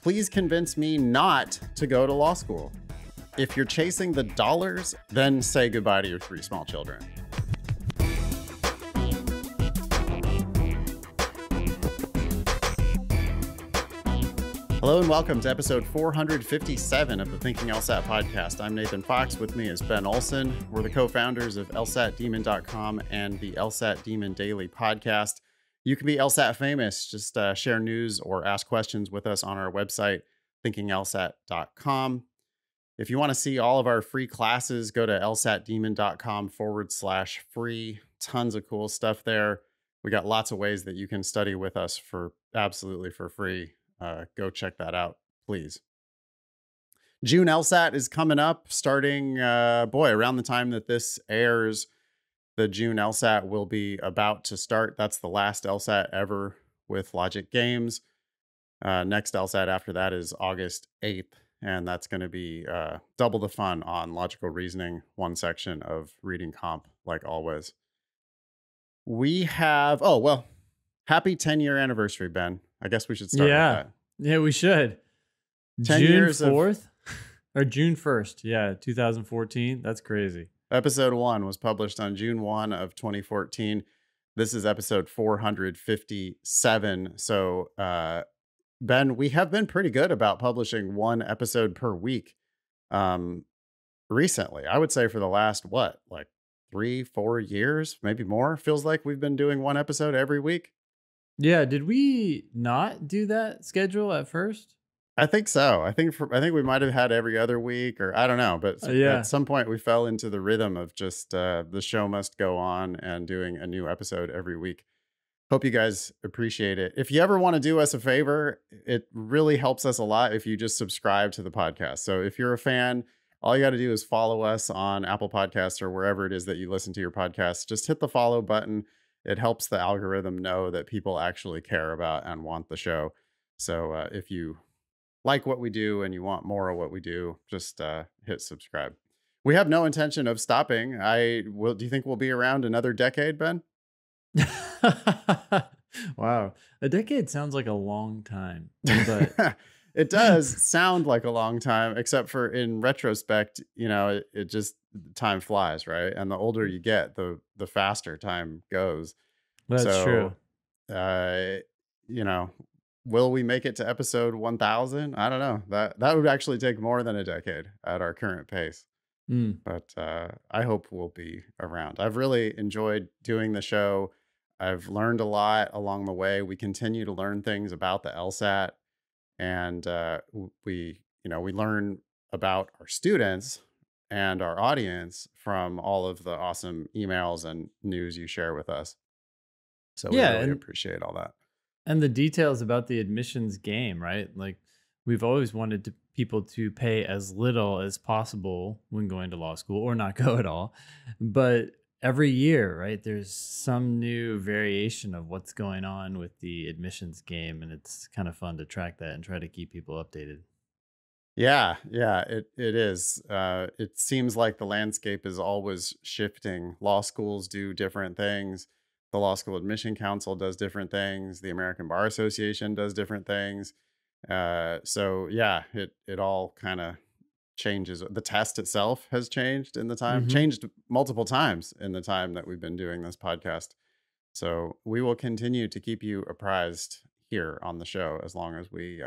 Please convince me not to go to law school. If you're chasing the dollars, then say goodbye to your 3 small children. Hello and welcome to episode 457 of the Thinking LSAT podcast. I'm Nathan Fox. With me is Ben Olson. We're the co-founders of LSATdemon.com and the LSAT Demon Daily podcast. You can be LSAT famous. Just share news or ask questions with us on our website, thinkinglsat.com. If you want to see all of our free classes, go to lsatdemon.com/free. Tons of cool stuff there. We got lots of ways that you can study with us for absolutely for free. Go check that out, please. June LSAT is coming up starting, around the time that this airs. The June LSAT will be about to start. That's the last LSAT ever with Logic Games. Next LSAT after that is August 8th, and that's going to be double the fun on logical reasoning, one section of reading comp, like always. We have, happy 10-year anniversary, Ben. I guess we should start with that. Yeah, we should. 10 June years 4th or June 1st. Yeah, 2014. That's crazy. Episode 1 was published on June 1 of 2014. This is episode 457. So, Ben, we have been pretty good about publishing one episode per week recently. I would say for the last, 3-4 years, maybe more. Feels like we've been doing one episode every week. Yeah, did we not do that schedule at first? I think so. I think we might have had every other week, or I don't know. But at some point we fell into the rhythm of just the show must go on and doing a new episode every week. Hope you guys appreciate it. If you ever want to do us a favor, it really helps us a lot if you just subscribe to the podcast. So if you're a fan, all you got to do is follow us on Apple Podcasts or wherever it is that you listen to your podcasts. Just hit the follow button. It helps the algorithm know that people actually care about and want the show. So if you like what we do and you want more of what we do, just hit subscribe. We have no intention of stopping. Do you think we'll be around another decade, Ben? Wow. A decade sounds like a long time, but it does sound like a long time, except for in retrospect, it just time flies, right? And the older you get, the faster time goes. That's true. Will we make it to episode 1000? I don't know. That would actually take more than a decade at our current pace. But I hope we'll be around. I've really enjoyed doing the show. I've learned a lot along the way. We continue to learn things about the LSAT, and we learn about our students and our audience from all of the awesome emails and news you share with us. So we really appreciate all that. And the details about the admissions game, right? Like, we've always wanted people to pay as little as possible when going to law school, or not go at all. But every year, right, there's some new variation of what's going on with the admissions game. And it's kind of fun to track that and try to keep people updated. Yeah, it is. It seems like the landscape is always shifting. Law schools do different things. The Law School Admission Council does different things. The American Bar Association does different things. It all kind of changes. The test itself has changed in the time, changed multiple times in the time that we've been doing this podcast. So we will continue to keep you apprised here on the show as long as we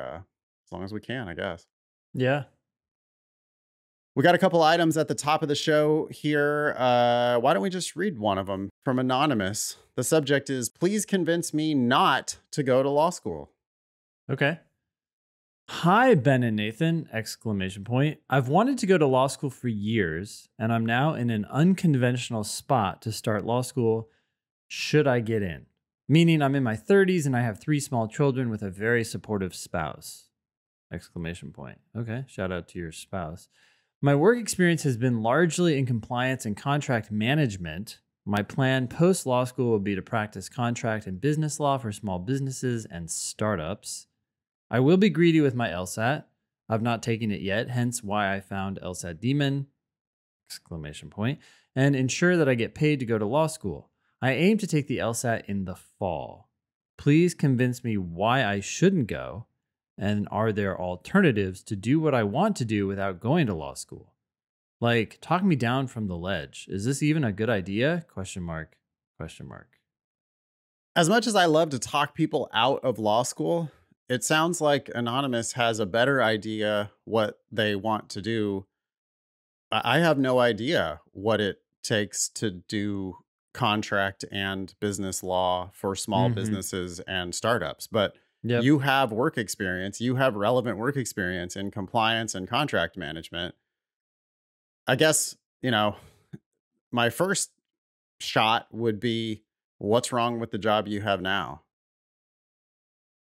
can, I guess. Yeah. We got a couple items at the top of the show here. Why don't we just read one of them from Anonymous? The subject is, please convince me not to go to law school. Okay. Hi, Ben and Nathan, ! I've wanted to go to law school for years, and I'm now in an unconventional spot to start law school. Should I get in? Meaning I'm in my 30s and I have 3 small children with a very supportive spouse. ! Okay, shout out to your spouse. My work experience has been largely in compliance and contract management. My plan post-law school will be to practice contract and business law for small businesses and startups. I will be greedy with my LSAT. I've not taken it yet, hence why I found LSAT Demon! And ensure that I get paid to go to law school. I aim to take the LSAT in the fall. Please convince me why I shouldn't go And are there alternatives to do what I want to do without going to law school? Like, talk me down from the ledge. Is this even a good idea? Question mark. Question mark. As much as I love to talk people out of law school, it sounds like Anonymous has a better idea what they want to do. I have no idea what it takes to do contract and business law for small Mm-hmm. businesses and startups, but Yep. you have work experience, you have relevant work experience in compliance and contract management. I guess, my first shot would be, what's wrong with the job you have now?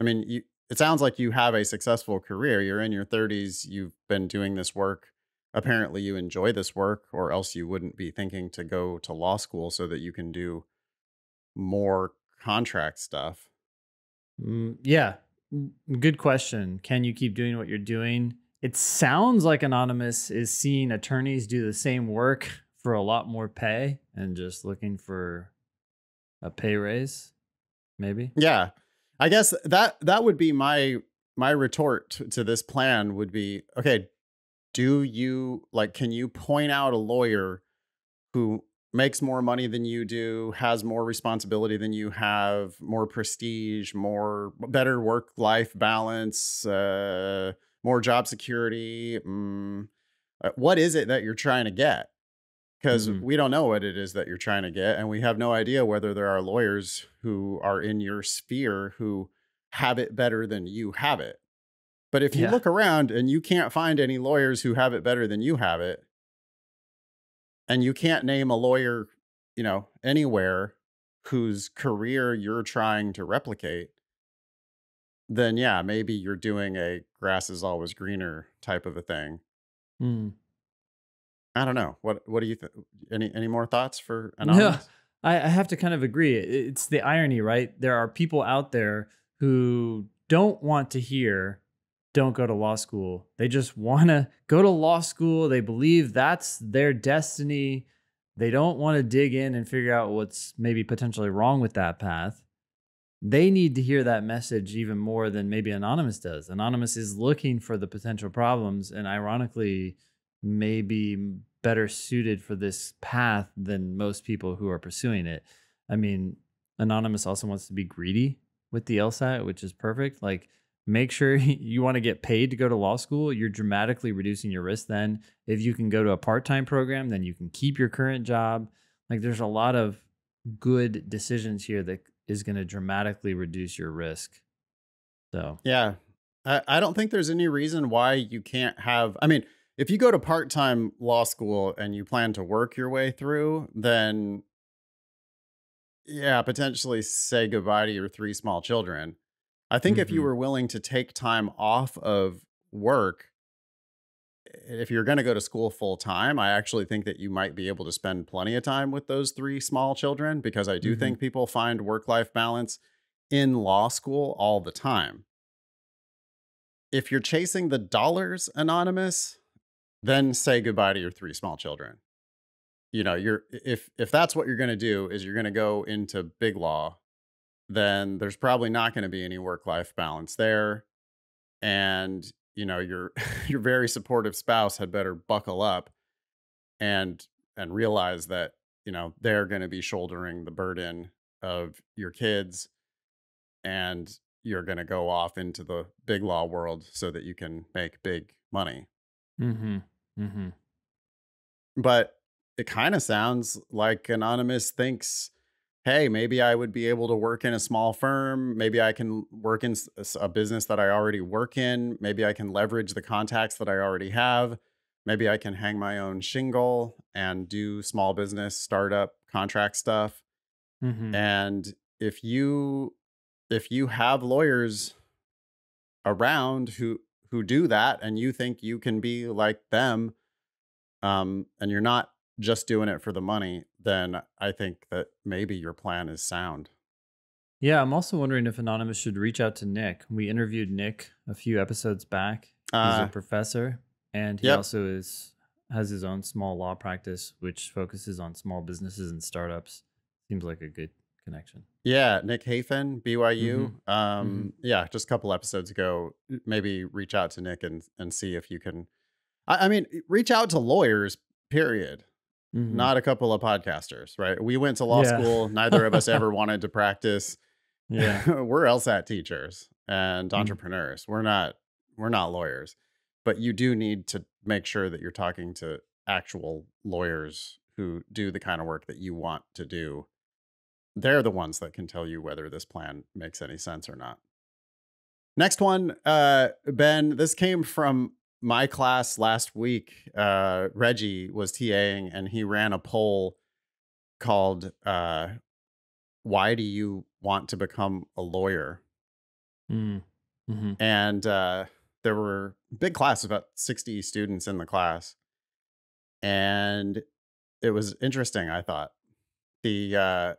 I mean, it sounds like you have a successful career. You're in your 30s. You've been doing this work. Apparently, you enjoy this work, or else you wouldn't be thinking to go to law school so that you can do more contract stuff. Yeah. Good question. Can you keep doing what you're doing? It sounds like Anonymous is seeing attorneys do the same work for a lot more pay and just looking for a pay raise, maybe. Yeah, I guess that would be my retort to this plan would be, okay, do you can you point out a lawyer who makes more money than you do, has more responsibility than you have, more prestige, better work-life balance, more job security. What is it that you're trying to get? Because Mm, we don't know what it is that you're trying to get, and we have no idea whether there are lawyers who are in your sphere who have it better than you have it. But if you yeah. look around and you can't find any lawyers who have it better than you have it, and you can't name a lawyer, anywhere whose career you're trying to replicate, then yeah, maybe you're doing a grass is always greener type of a thing. Mm. I don't know. What do you think? Any more thoughts for No, Anonymous? I have to kind of agree. It's the irony, right? There are people out there who don't want to hear, don't go to law school. They just want to go to law school. They believe that's their destiny. They don't want to dig in and figure out what's maybe potentially wrong with that path. They need to hear that message even more than maybe Anonymous does. Anonymous is looking for the potential problems and ironically maybe better suited for this path than most people who are pursuing it. I mean, Anonymous also wants to be greedy with the LSAT, which is perfect. Like, make sure you want to get paid to go to law school. You're dramatically reducing your risk then. If you can go to a part time program, then you can keep your current job. Like, there's a lot of good decisions here that is going to dramatically reduce your risk. So, Yeah. I don't think there's any reason why you can't have. I mean, if you go to part time law school and you plan to work your way through, then yeah, potentially say goodbye to your three small children. I think if you mhm. were willing to take time off of work, if you're going to go to school full time, I actually think that you might be able to spend plenty of time with those three small children, because I do Mhm. think people find work life balance in law school all the time. If you're chasing the dollars, Anonymous, then say goodbye to your three small children. You're if that's what you're going to do, is you're going to go into big law, then there's probably not going to be any work life balance there, and your your very supportive spouse had better buckle up and realize that they're going to be shouldering the burden of your kids, and you're going to go off into the big law world so that you can make big money. Mhm. Mhm. But it kind of sounds like Anonymous thinks, hey, maybe I would be able to work in a small firm. Maybe I can work in a business that I already work in. Maybe I can leverage the contacts that I already have. Maybe I can hang my own shingle and do small business, startup, contract stuff. Mhm. And if you have lawyers around who do that, and you think you can be like them, and you're not just doing it for the money, then I think that maybe your plan is sound. Yeah, I'm also wondering if Anonymous should reach out to Nick. We interviewed Nick a few episodes back. He's a Uh, professor and he yep. also has his own small law practice which focuses on small businesses and startups. Seems like a connection. Yeah, Nick Hafen, BYU. Yeah, just a couple episodes ago. Maybe reach out to Nick and see if you can. I mean, reach out to lawyers. Period. Not a couple of podcasters, right? We went to law school. Neither of us ever wanted to practice. Yeah, We're LSAT teachers and entrepreneurs. We're not lawyers, but you do need to make sure that you're talking to actual lawyers who do the kind of work that you want to do. They're the ones that can tell you whether this plan makes any sense or not. Next one, Ben, this came from my class last week. Reggie was TAing and he ran a poll called Why Do You Want to Become a Lawyer? And there were big class, about 60 students in the class. And it was interesting, I thought. The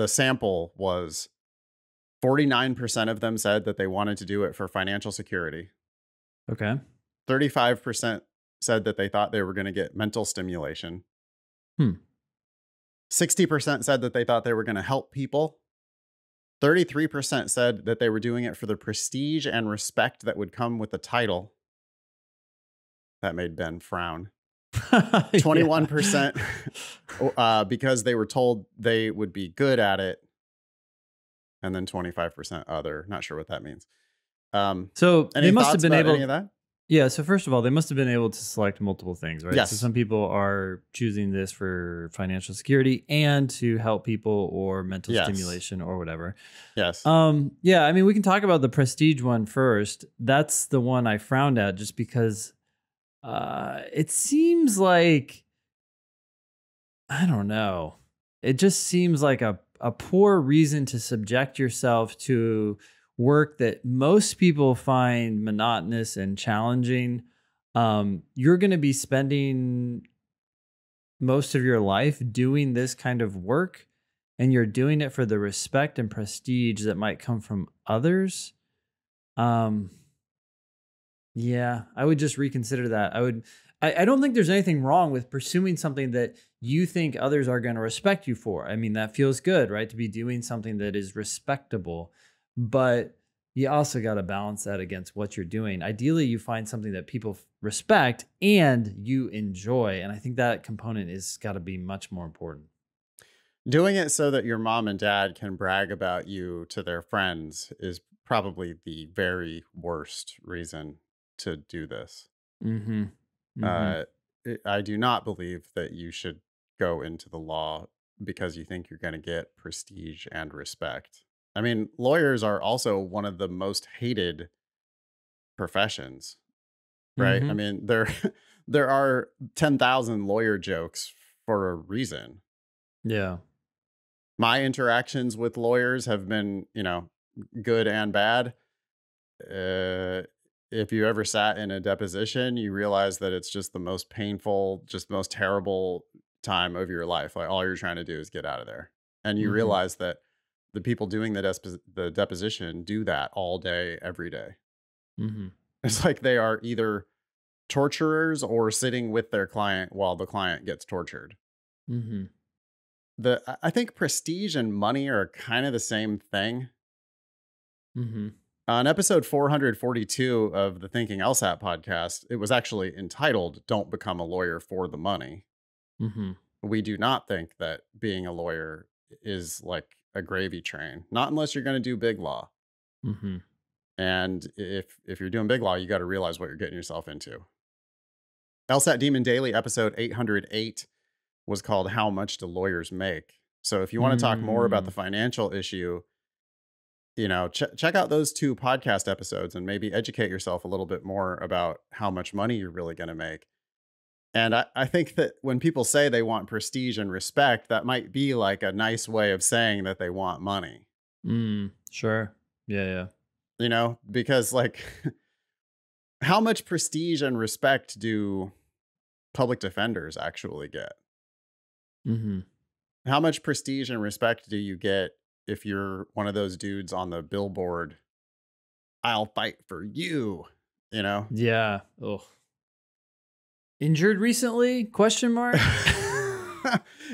sample was 49% of them said that they wanted to do it for financial security. Okay. 35% said that they thought they were going to get mental stimulation. 60% said that they thought they were going to help people. 33% said that they were doing it for the prestige and respect that would come with the title. That made Ben frown. 21% because they were told they would be good at it. And then 25% other. Not sure what that means. So they must have been able. Any of that? Yeah. So first of all, they must have been able to select multiple things, right? Yes. So some people are choosing this for financial security and to help people or mental stimulation or whatever. Yes. Yeah. I mean, we can talk about the prestige one first. That's the one I frowned at just because it seems like, I don't know. It just seems like a poor reason to subject yourself to work that most people find monotonous and challenging. You're going to be spending most of your life doing this kind of work, and you're doing it for the respect and prestige that might come from others. Yeah, I would just reconsider that. I don't think there's anything wrong with pursuing something that you think others are going to respect you for. I mean, that feels good, right? To be doing something that is respectable, but you also got to balance that against what you're doing. Ideally, you find something that people respect and you enjoy. And I think that component is got to be much more important. Doing it so that your mom and dad can brag about you to their friends is probably the very worst reason to do this. I do not believe that you should go into the law because you think you're going to get prestige and respect. I mean, lawyers are also one of the most hated professions, right? I mean, there are 10,000 lawyer jokes for a reason. Yeah. My interactions with lawyers have been, good and bad. If you ever sat in a deposition, you realize that it's just the most painful, just most terrible time of your life. Like all you're trying to do is get out of there. And you realize that the people doing the deposition do that all day, every day. It's like they are either torturers or sitting with their client while the client gets tortured. I think prestige and money are kind of the same thing. On episode 442 of the Thinking LSAT podcast, it was actually entitled, Don't Become a Lawyer for the Money. We do not think that being a lawyer is like a gravy train, not unless you're going to do big law. And if you're doing big law, you got to realize what you're getting yourself into. LSAT Demon Daily episode 808 was called How Much Do Lawyers Make? So if you want to talk more about the financial issue, check out those 2 podcast episodes and maybe educate yourself a little bit more about how much money you're really going to make. And I think that when people say they want prestige and respect, that might be like a nice way of saying that they want money. Sure. Yeah. Because like how much prestige and respect do public defenders actually get? How much prestige and respect do you get if you're one of those dudes on the billboard, I'll fight for you, Yeah. Oh. Injured recently? Question mark?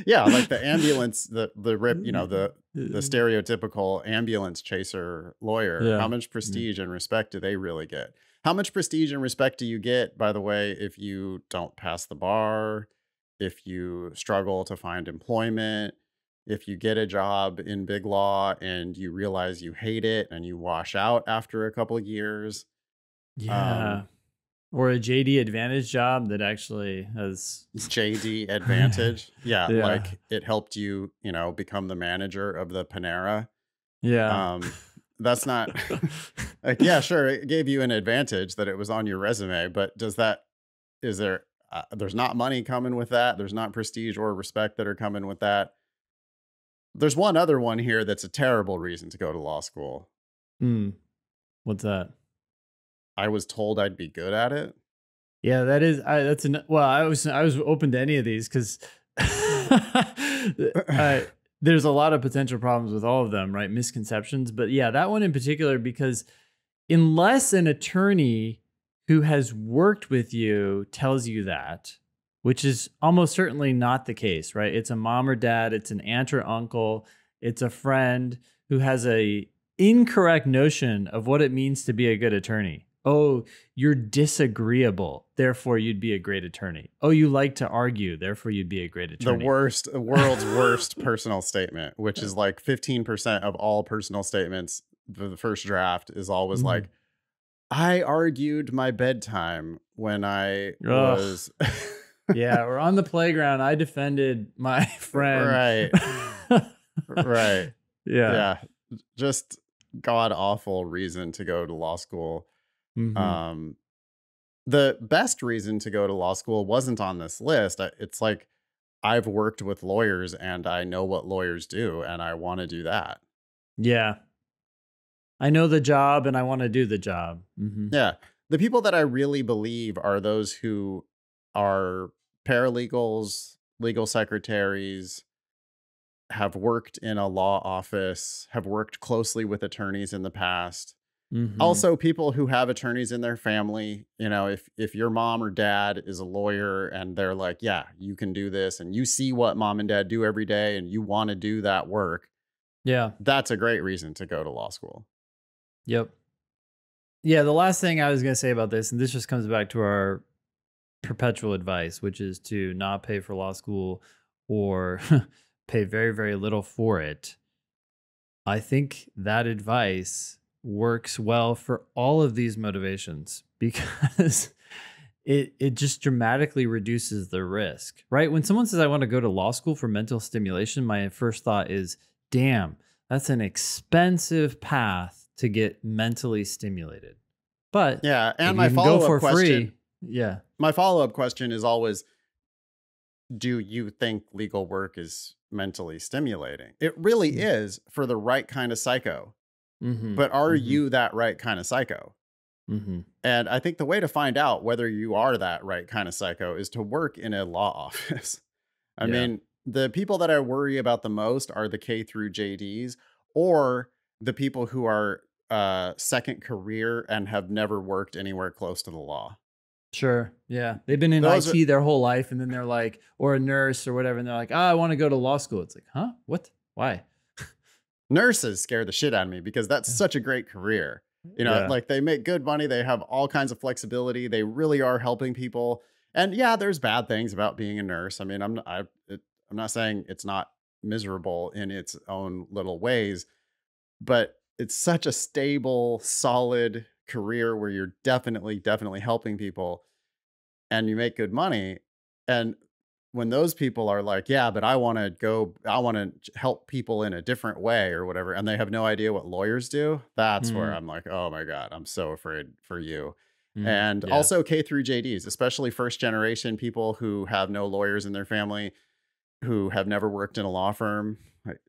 Yeah, like the ambulance, the rip, you know, the stereotypical ambulance chaser lawyer. How Yeah. much prestige and respect do they really get? How much prestige and respect do you get, by the way, if you don't pass the bar, if you struggle to find employment, if you get a job in big law and you realize you hate it and you wash out after a couple of years? Yeah. Or a JD Advantage job that actually has JD Advantage. Yeah, Yeah. like it helped you, you know, become the manager of the Panera. Yeah. That's not like, yeah, sure, it gave you an advantage that it was on your resume, but is there, there's not money coming with that. There's not prestige or respect that are coming with that. There's one other one here that's a terrible reason to go to law school. What's that? I was told I'd be good at it. Yeah, that is. Well, I was open to any of these because there's a lot of potential problems with all of them, right? Misconceptions, but yeah, that one in particular, because unless an attorney who has worked with you tells you that, which is almost certainly not the case, right? It's a mom or dad, it's an aunt or uncle, it's a friend who has a incorrect notion of what it means to be a good attorney. Oh, you're disagreeable, therefore you'd be a great attorney. Oh, you like to argue, therefore you'd be a great attorney. The world's worst personal statement, which is like 15% of all personal statements. The first draft is always like, I argued my bedtime when I was... Yeah, or on the playground, I defended my friend. Right. Right. Yeah. Yeah. Just god awful reason to go to law school. The best reason to go to law school wasn't on this list. It's like, I've worked with lawyers and I know what lawyers do and I want to do that. Yeah. I know the job and I want to do the job. Yeah. The people that I really believe are those who are paralegals, legal secretaries, have worked in a law office, have worked closely with attorneys in the past. Also, people who have attorneys in their family. You know, if your mom or dad is a lawyer and they're like, yeah, you can do this, and you see what mom and dad do every day and you want to do that work. Yeah. That's a great reason to go to law school. Yep. Yeah. The last thing I was going to say about this, and this just comes back to our perpetual advice, which is to not pay for law school or pay very, very little for it. I think that advice works well for all of these motivations because it just dramatically reduces the risk, right? When someone says, I want to go to law school for mental stimulation, my first thought is, damn, that's an expensive path to get mentally stimulated. But yeah, and my follow-up question, yeah, my follow-up question is always, do you think legal work is mentally stimulating? It really is for the right kind of psycho. But are you that right kind of psycho? And I think the way to find out whether you are that right kind of psycho is to work in a law office. I mean, the people that I worry about the most are the K through JDs or the people who are second career and have never worked anywhere close to the law. Sure. Yeah. They've been in IT their whole life, and then they're like, or a nurse or whatever, and they're like, oh, I want to go to law school. It's like, huh? What? Why? Nurses scare the shit out of me because that's such a great career. You know, like they make good money. They have all kinds of flexibility. They really are helping people. And yeah, there's bad things about being a nurse. I mean, I'm not saying it's not miserable in its own little ways, but it's such a stable, solid career where you're definitely helping people and you make good money. And when those people are like, yeah, but I want to help people in a different way or whatever, and they have no idea what lawyers do, that's where I'm like, oh my God, I'm so afraid for you. And also K through JDs, especially first generation people who have no lawyers in their family, who have never worked in a law firm. Like,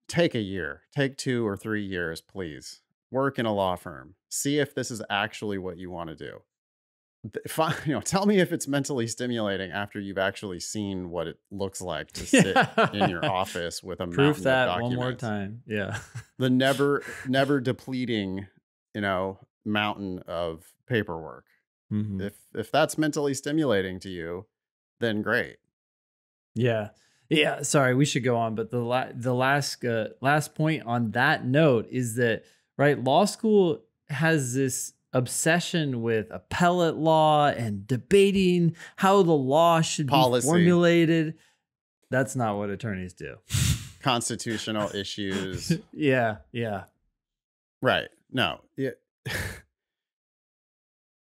take a year, take 2 or 3 years, please. Work in a law firm. See if this is actually what you want to do. Tell me if it's mentally stimulating after you've actually seen what it looks like to sit in your office with a proof mountain that of documents. one more time. Yeah. The never depleting, mountain of paperwork. If that's mentally stimulating to you, then great. Yeah. Yeah, sorry, we should go on, but the last point on that note is that, right, law school has this obsession with appellate law and debating how the law should be formulated. That's not what attorneys do. Constitutional issues. Yeah. Right. No.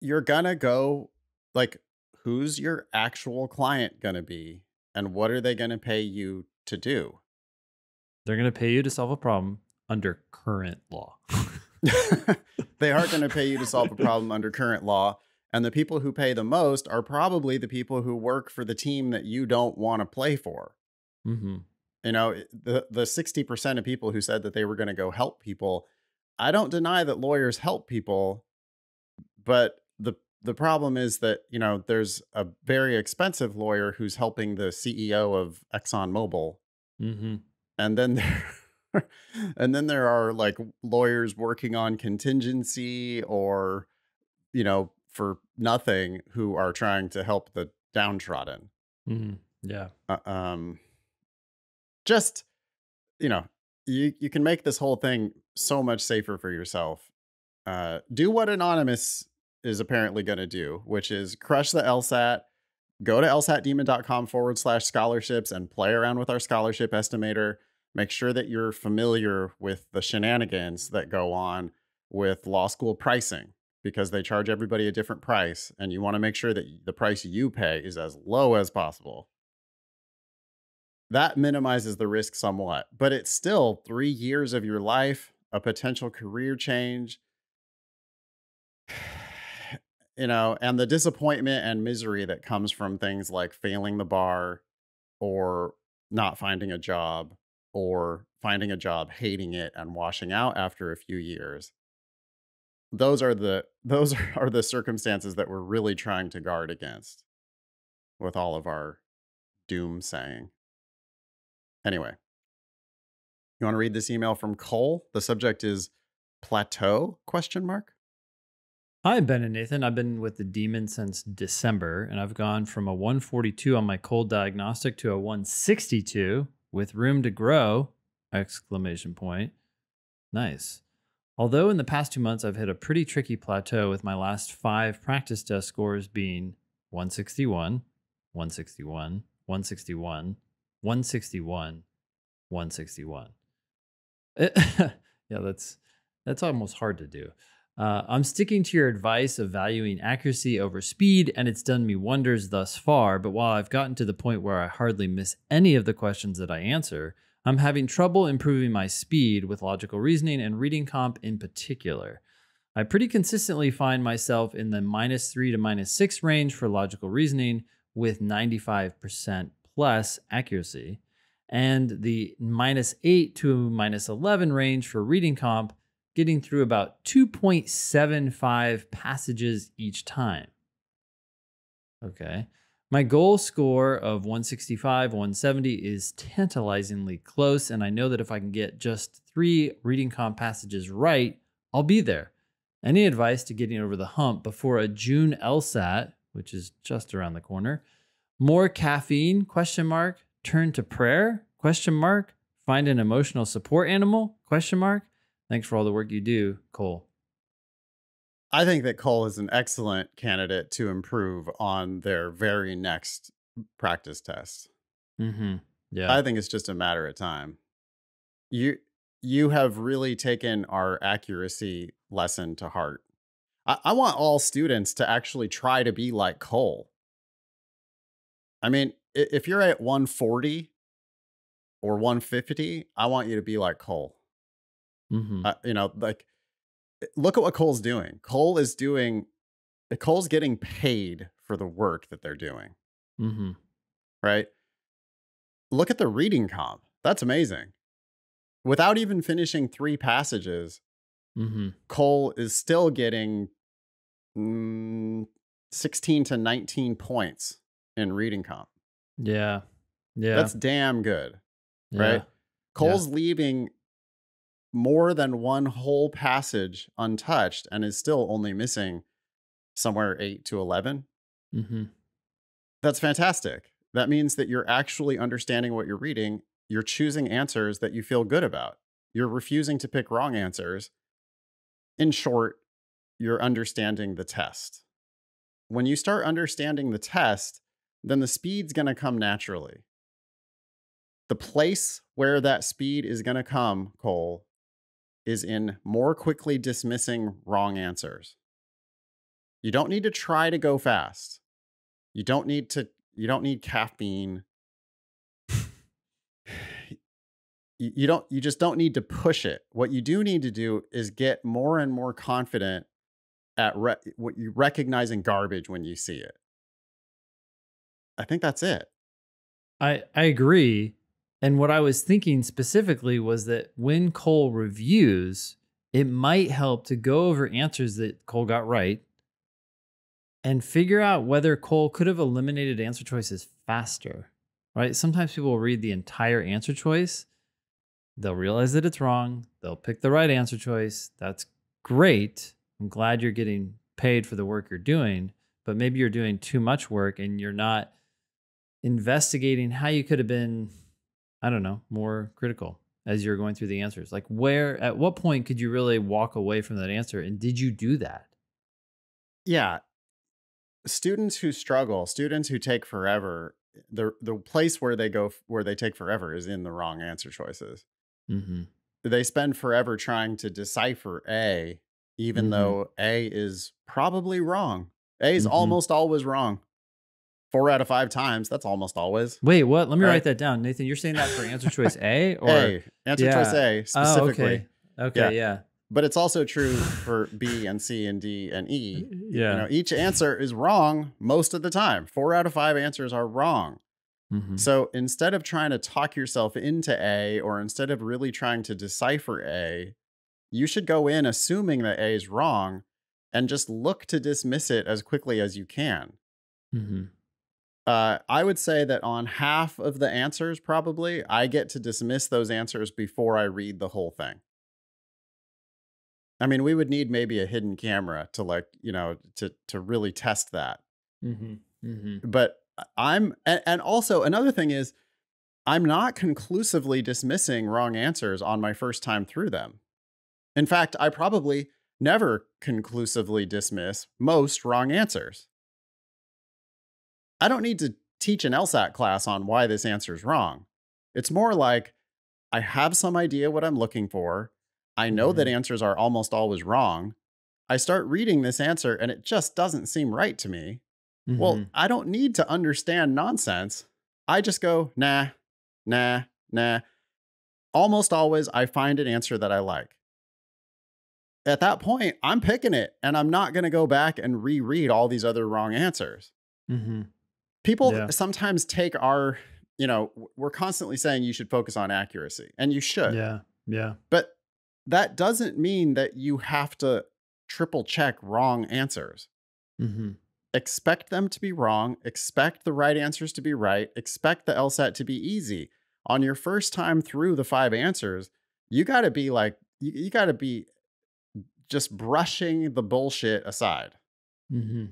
You're gonna go, like, who's your actual client gonna be? And what are they going to pay you to do? They're going to pay you to solve a problem under current law. They are going to pay you to solve a problem under current law. And the people who pay the most are probably the people who work for the team that you don't want to play for. Mm-hmm. You know, the 60% of people who said that they were going to go help people, I don't deny that lawyers help people, but the problem is that, you know, there's a very expensive lawyer who's helping the CEO of ExxonMobil. Mm-hmm. And then there are like lawyers working on contingency or, you know, for nothing who are trying to help the downtrodden. Mm-hmm. Yeah. Just, you know, you can make this whole thing so much safer for yourself. Do what Anonymous is apparently going to do, which is crush the LSAT, go to lsatdemon.com/scholarships and play around with our scholarship estimator. Make sure that you're familiar with the shenanigans that go on with law school pricing, because they charge everybody a different price. And you want to make sure that the price you pay is as low as possible. That minimizes the risk somewhat, but it's still 3 years of your life, a potential career change, you know, and the disappointment and misery that comes from things like failing the bar or not finding a job or finding a job, hating it and washing out after a few years. Those are the circumstances that we're really trying to guard against with all of our doom saying. Anyway, you want to read this email from Cole? The subject is Plateau ? Hi, Ben and Nathan. I've been with the demon since December, and I've gone from a 142 on my cold diagnostic to a 162 with room to grow! ! Nice. Although in the past 2 months, I've hit a pretty tricky plateau with my last 5 practice test scores being 161, 161, 161, 161, 161. Yeah, that's almost hard to do. I'm sticking to your advice of valuing accuracy over speed, and it's done me wonders thus far. But while I've gotten to the point where I hardly miss any of the questions that I answer, I'm having trouble improving my speed with logical reasoning and reading comp in particular. I pretty consistently find myself in the -3 to -6 range for logical reasoning with 95% plus accuracy, and the -8 to -11 range for reading comp, getting through about 2.75 passages each time. Okay. My goal score of 165, 170 is tantalizingly close, and I know that if I can get just 3 reading comp passages right, I'll be there. Any advice to getting over the hump before a June LSAT, which is just around the corner? More caffeine? ? Turn to prayer? ? Find an emotional support animal? ? Thanks for all the work you do, Cole. I think that Cole is an excellent candidate to improve on their very next practice test. Mm-hmm. Yeah. I think it's just a matter of time. You have really taken our accuracy lesson to heart. I want all students to actually try to be like Cole. I mean, if you're at 140 or 150, I want you to be like Cole. Mm-hmm. You know, like, look at what Cole's doing. Cole's getting paid for the work that they're doing. Mm-hmm. Right? Look at the reading comp. That's amazing. Without even finishing 3 passages, mm-hmm. Cole is still getting 16 to 19 points in reading comp. Yeah. Yeah. That's damn good. Yeah. Right? Cole's leaving more than one whole passage untouched and is still only missing somewhere 8 to 11. Mm-hmm. That's fantastic. That means that you're actually understanding what you're reading. You're choosing answers that you feel good about. You're refusing to pick wrong answers. In short, you're understanding the test. When you start understanding the test, then the speed's going to come naturally. The place where that speed is going to come, Cole, is in more quickly dismissing wrong answers. You don't need to try to go fast. You don't need caffeine. You just don't need to push it. What you do need to do is get more and more confident at what you recognizing garbage when you see it. I think that's it. I agree. And what I was thinking specifically was that when Cole reviews, it might help to go over answers that Cole got right and figure out whether Cole could have eliminated answer choices faster, right? Sometimes people will read the entire answer choice. They'll realize that it's wrong. They'll pick the right answer choice. That's great. I'm glad you're getting paid for the work you're doing, but maybe you're doing too much work and you're not investigating how you could have been, I don't know, more critical as you're going through the answers. Like at what point could you really walk away from that answer? And did you do that? Yeah. Students who struggle, students who take forever, the place where they take forever is in the wrong answer choices. Mm-hmm. They spend forever trying to decipher A, even though A is probably wrong. A is almost always wrong. 4 out of 5 times, that's almost always. Wait, what? Let me write that down. Nathan, you're saying that for answer choice A? Or A. Answer choice A, specifically. Oh, okay, yeah. But it's also true for B and C and D and E. Yeah. You know, each answer is wrong most of the time. 4 out of 5 answers are wrong. Mm-hmm. So instead of trying to talk yourself into A, or instead of really trying to decipher A, you should go in assuming that A is wrong and just look to dismiss it as quickly as you can. Mm-hmm. I would say that on half of the answers, probably, I get to dismiss those answers before I read the whole thing. I mean, we would need maybe a hidden camera to to really test that. Mm-hmm. Mm-hmm. But and also another thing is, I'm not conclusively dismissing wrong answers on my first time through them. In fact, I probably never conclusively dismiss most wrong answers. I don't need to teach an LSAT class on why this answer is wrong. It's more like I have some idea what I'm looking for. I know that answers are almost always wrong. I start reading this answer and it just doesn't seem right to me. Mm-hmm. Well, I don't need to understand nonsense. I just go, nah, nah, nah. Almost always I find an answer that I like. At that point, I'm picking it and I'm not going to go back and reread all these other wrong answers. Mm-hmm. People sometimes take we're constantly saying you should focus on accuracy, and you should. Yeah. Yeah. But that doesn't mean that you have to triple check wrong answers. Mm-hmm. Expect them to be wrong. Expect the right answers to be right. Expect the LSAT to be easy. On your first time through the 5 answers, you got to be like, you got to be just brushing the bullshit aside. Mm-hmm.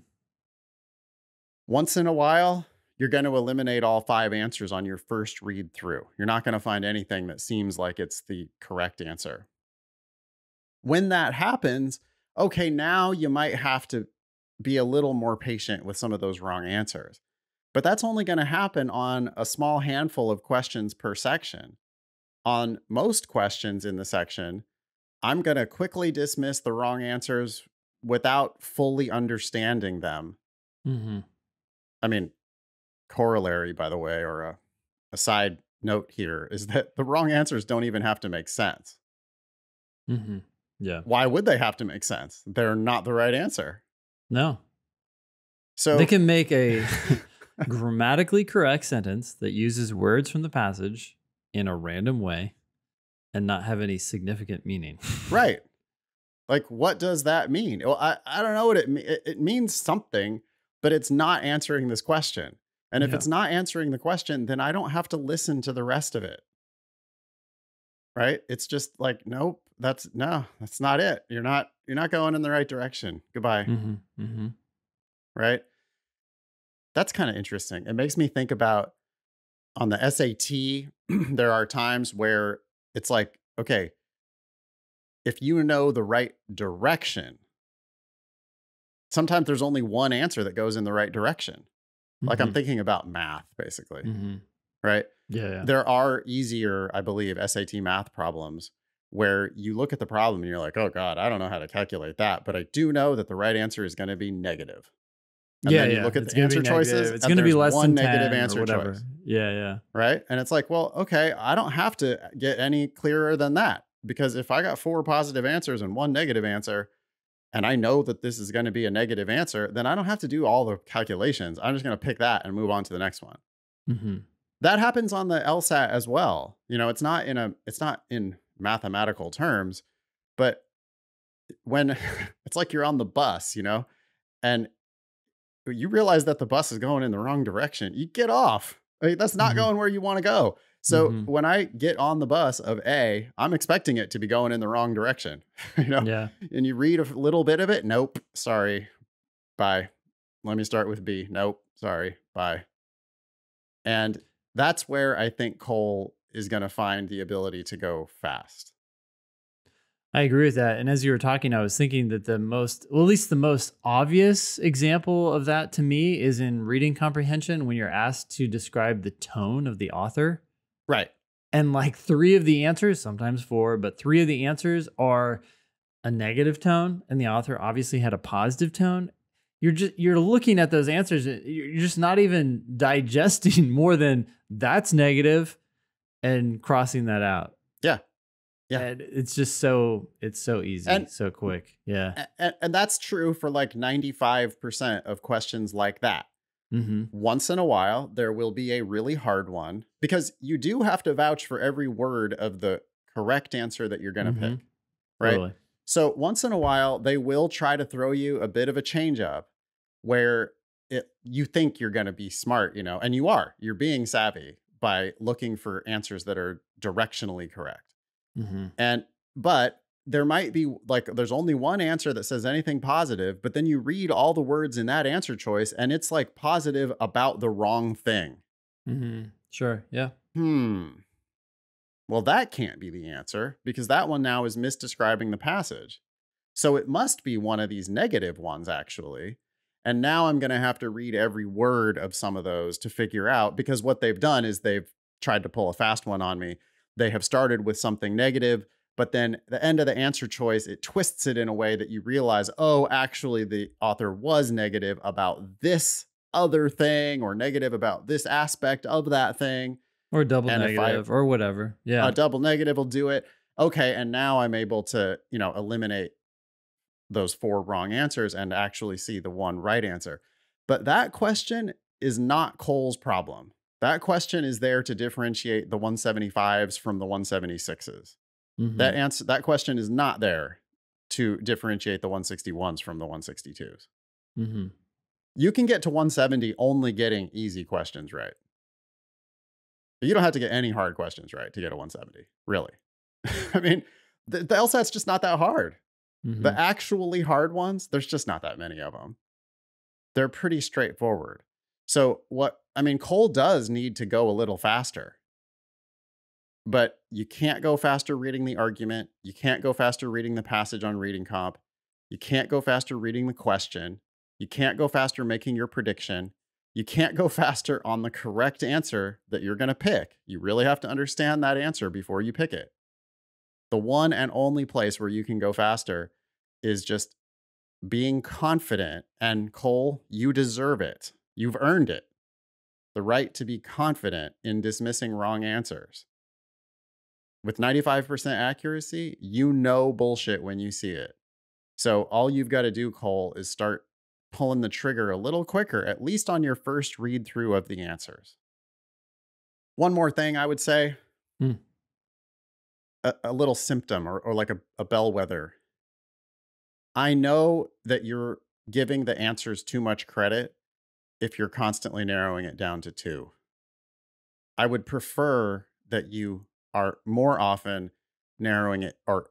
Once in a while, you're going to eliminate all 5 answers on your first read through. You're not going to find anything that seems like it's the correct answer. When that happens, okay, now you might have to be a little more patient with some of those wrong answers. But that's only going to happen on a small handful of questions per section. On most questions in the section, I'm going to quickly dismiss the wrong answers without fully understanding them. Mm-hmm. I mean, corollary, by the way, or a side note here is that the wrong answers don't even have to make sense. Mm-hmm. Yeah. Why would they have to make sense? They're not the right answer. No. So they can make a grammatically correct sentence that uses words from the passage in a random way and not have any significant meaning. Right. Like, what does that mean? Well, I don't know what it means. It means something, but it's not answering this question. And if it's not answering the question, then I don't have to listen to the rest of it. Right? It's just like, nope, that's not it. You're not going in the right direction. Goodbye. Mm-hmm. Mm-hmm. Right? That's kind of interesting. It makes me think about on the SAT, there are times where it's like, okay, if you know the right direction, sometimes there's only one answer that goes in the right direction. Like I'm Mm-hmm. thinking about math, basically, Mm-hmm. right? Yeah, yeah. There are easier, I believe, SAT math problems where you look at the problem and you're like, oh God, I don't know how to calculate that. But I do know that the right answer is going to be negative. And Yeah, then you yeah. look at It's the gonna be answer choices negative. It's and gonna be there's less one than negative 10 or answer whatever. choice, Yeah, yeah. right? And it's like, well, okay, I don't have to get any clearer than that because if I got 4 positive answers and 1 negative answer, and I know that this is going to be a negative answer, then I don't have to do all the calculations. I'm just going to pick that and move on to the next one. Mm-hmm. That happens on the LSAT as well. You know, it's not in mathematical terms, but when it's like you're on the bus, you know, and you realize that the bus is going in the wrong direction, you get off. I mean, that's not Mm-hmm. going where you want to go. So Mm-hmm. when I get on the bus of A, I'm expecting it to be going in the wrong direction, you know, Yeah. and you read a little bit of it. Nope. Sorry. Bye. Let me start with B. Nope. Sorry. Bye. And that's where I think Cole is going to find the ability to go fast. I agree with that. And as you were talking, I was thinking that the most, well, at least the most obvious example of that to me is in reading comprehension when you're asked to describe the tone of the author. Right. And like 3 of the answers, sometimes 4, but 3 of the answers are a negative tone, and the author obviously had a positive tone. You're looking at those answers, you're just not even digesting more than that's negative and crossing that out. Yeah. Yeah. And it's so easy, And so quick. Yeah. and that's true for like 95% of questions like that. Mm-hmm. Once in a while, there will be a really hard one because you do have to vouch for every word of the correct answer that you're going to Mm-hmm. pick, right? Totally. So once in a while, they will try to throw you a bit of a change up where you think you're going to be smart, you know, and you're being savvy by looking for answers that are directionally correct. Mm-hmm. But there might be like, there's only one answer that says anything positive, but then you read all the words in that answer choice and it's like positive about the wrong thing. Mm-hmm. Sure. Yeah. Well, that can't be the answer because that one now is misdescribing the passage. So it must be one of these negative ones, actually. And now I'm going to have to read every word of some of those to figure out, because what they've done is they've tried to pull a fast one on me. They have started with something negative, but then the end of the answer choice, it twists it in a way that you realize, oh, actually, the author was negative about this other thing or negative about this aspect of that thing. Or double And negative or whatever. Yeah. a double negative will do it. Okay. And now I'm able to, you know, eliminate those 4 wrong answers and actually see the one right answer. But that question is not Cole's problem. That question is there to differentiate the 175s from the 176s. Mm-hmm. That question is not there to differentiate the 161s from the 162s. Mm-hmm. You can get to 170 only getting easy questions right. You don't have to get any hard questions right to get a 170, really. I mean, the LSAT's just not that hard. Mm-hmm. The actually hard ones, there's just not that many of them. They're pretty straightforward. So Cole does need to go a little faster, but you can't go faster reading the argument. You can't go faster reading the passage on reading comp. You can't go faster reading the question. You can't go faster making your prediction. You can't go faster on the correct answer that you're going to pick. You really have to understand that answer before you pick it. The one and only place where you can go faster is just being confident. And Cole, you deserve it. You've earned it. The right to be confident in dismissing wrong answers. With 95% accuracy, you know bullshit when you see it. So all you've got to do, Cole, is start pulling the trigger a little quicker, at least on your first read through of the answers. One more thing I would say, a little symptom or like a bellwether. I know that you're giving the answers too much credit if you're constantly narrowing it down to 2. I would prefer that you are more often narrowing it or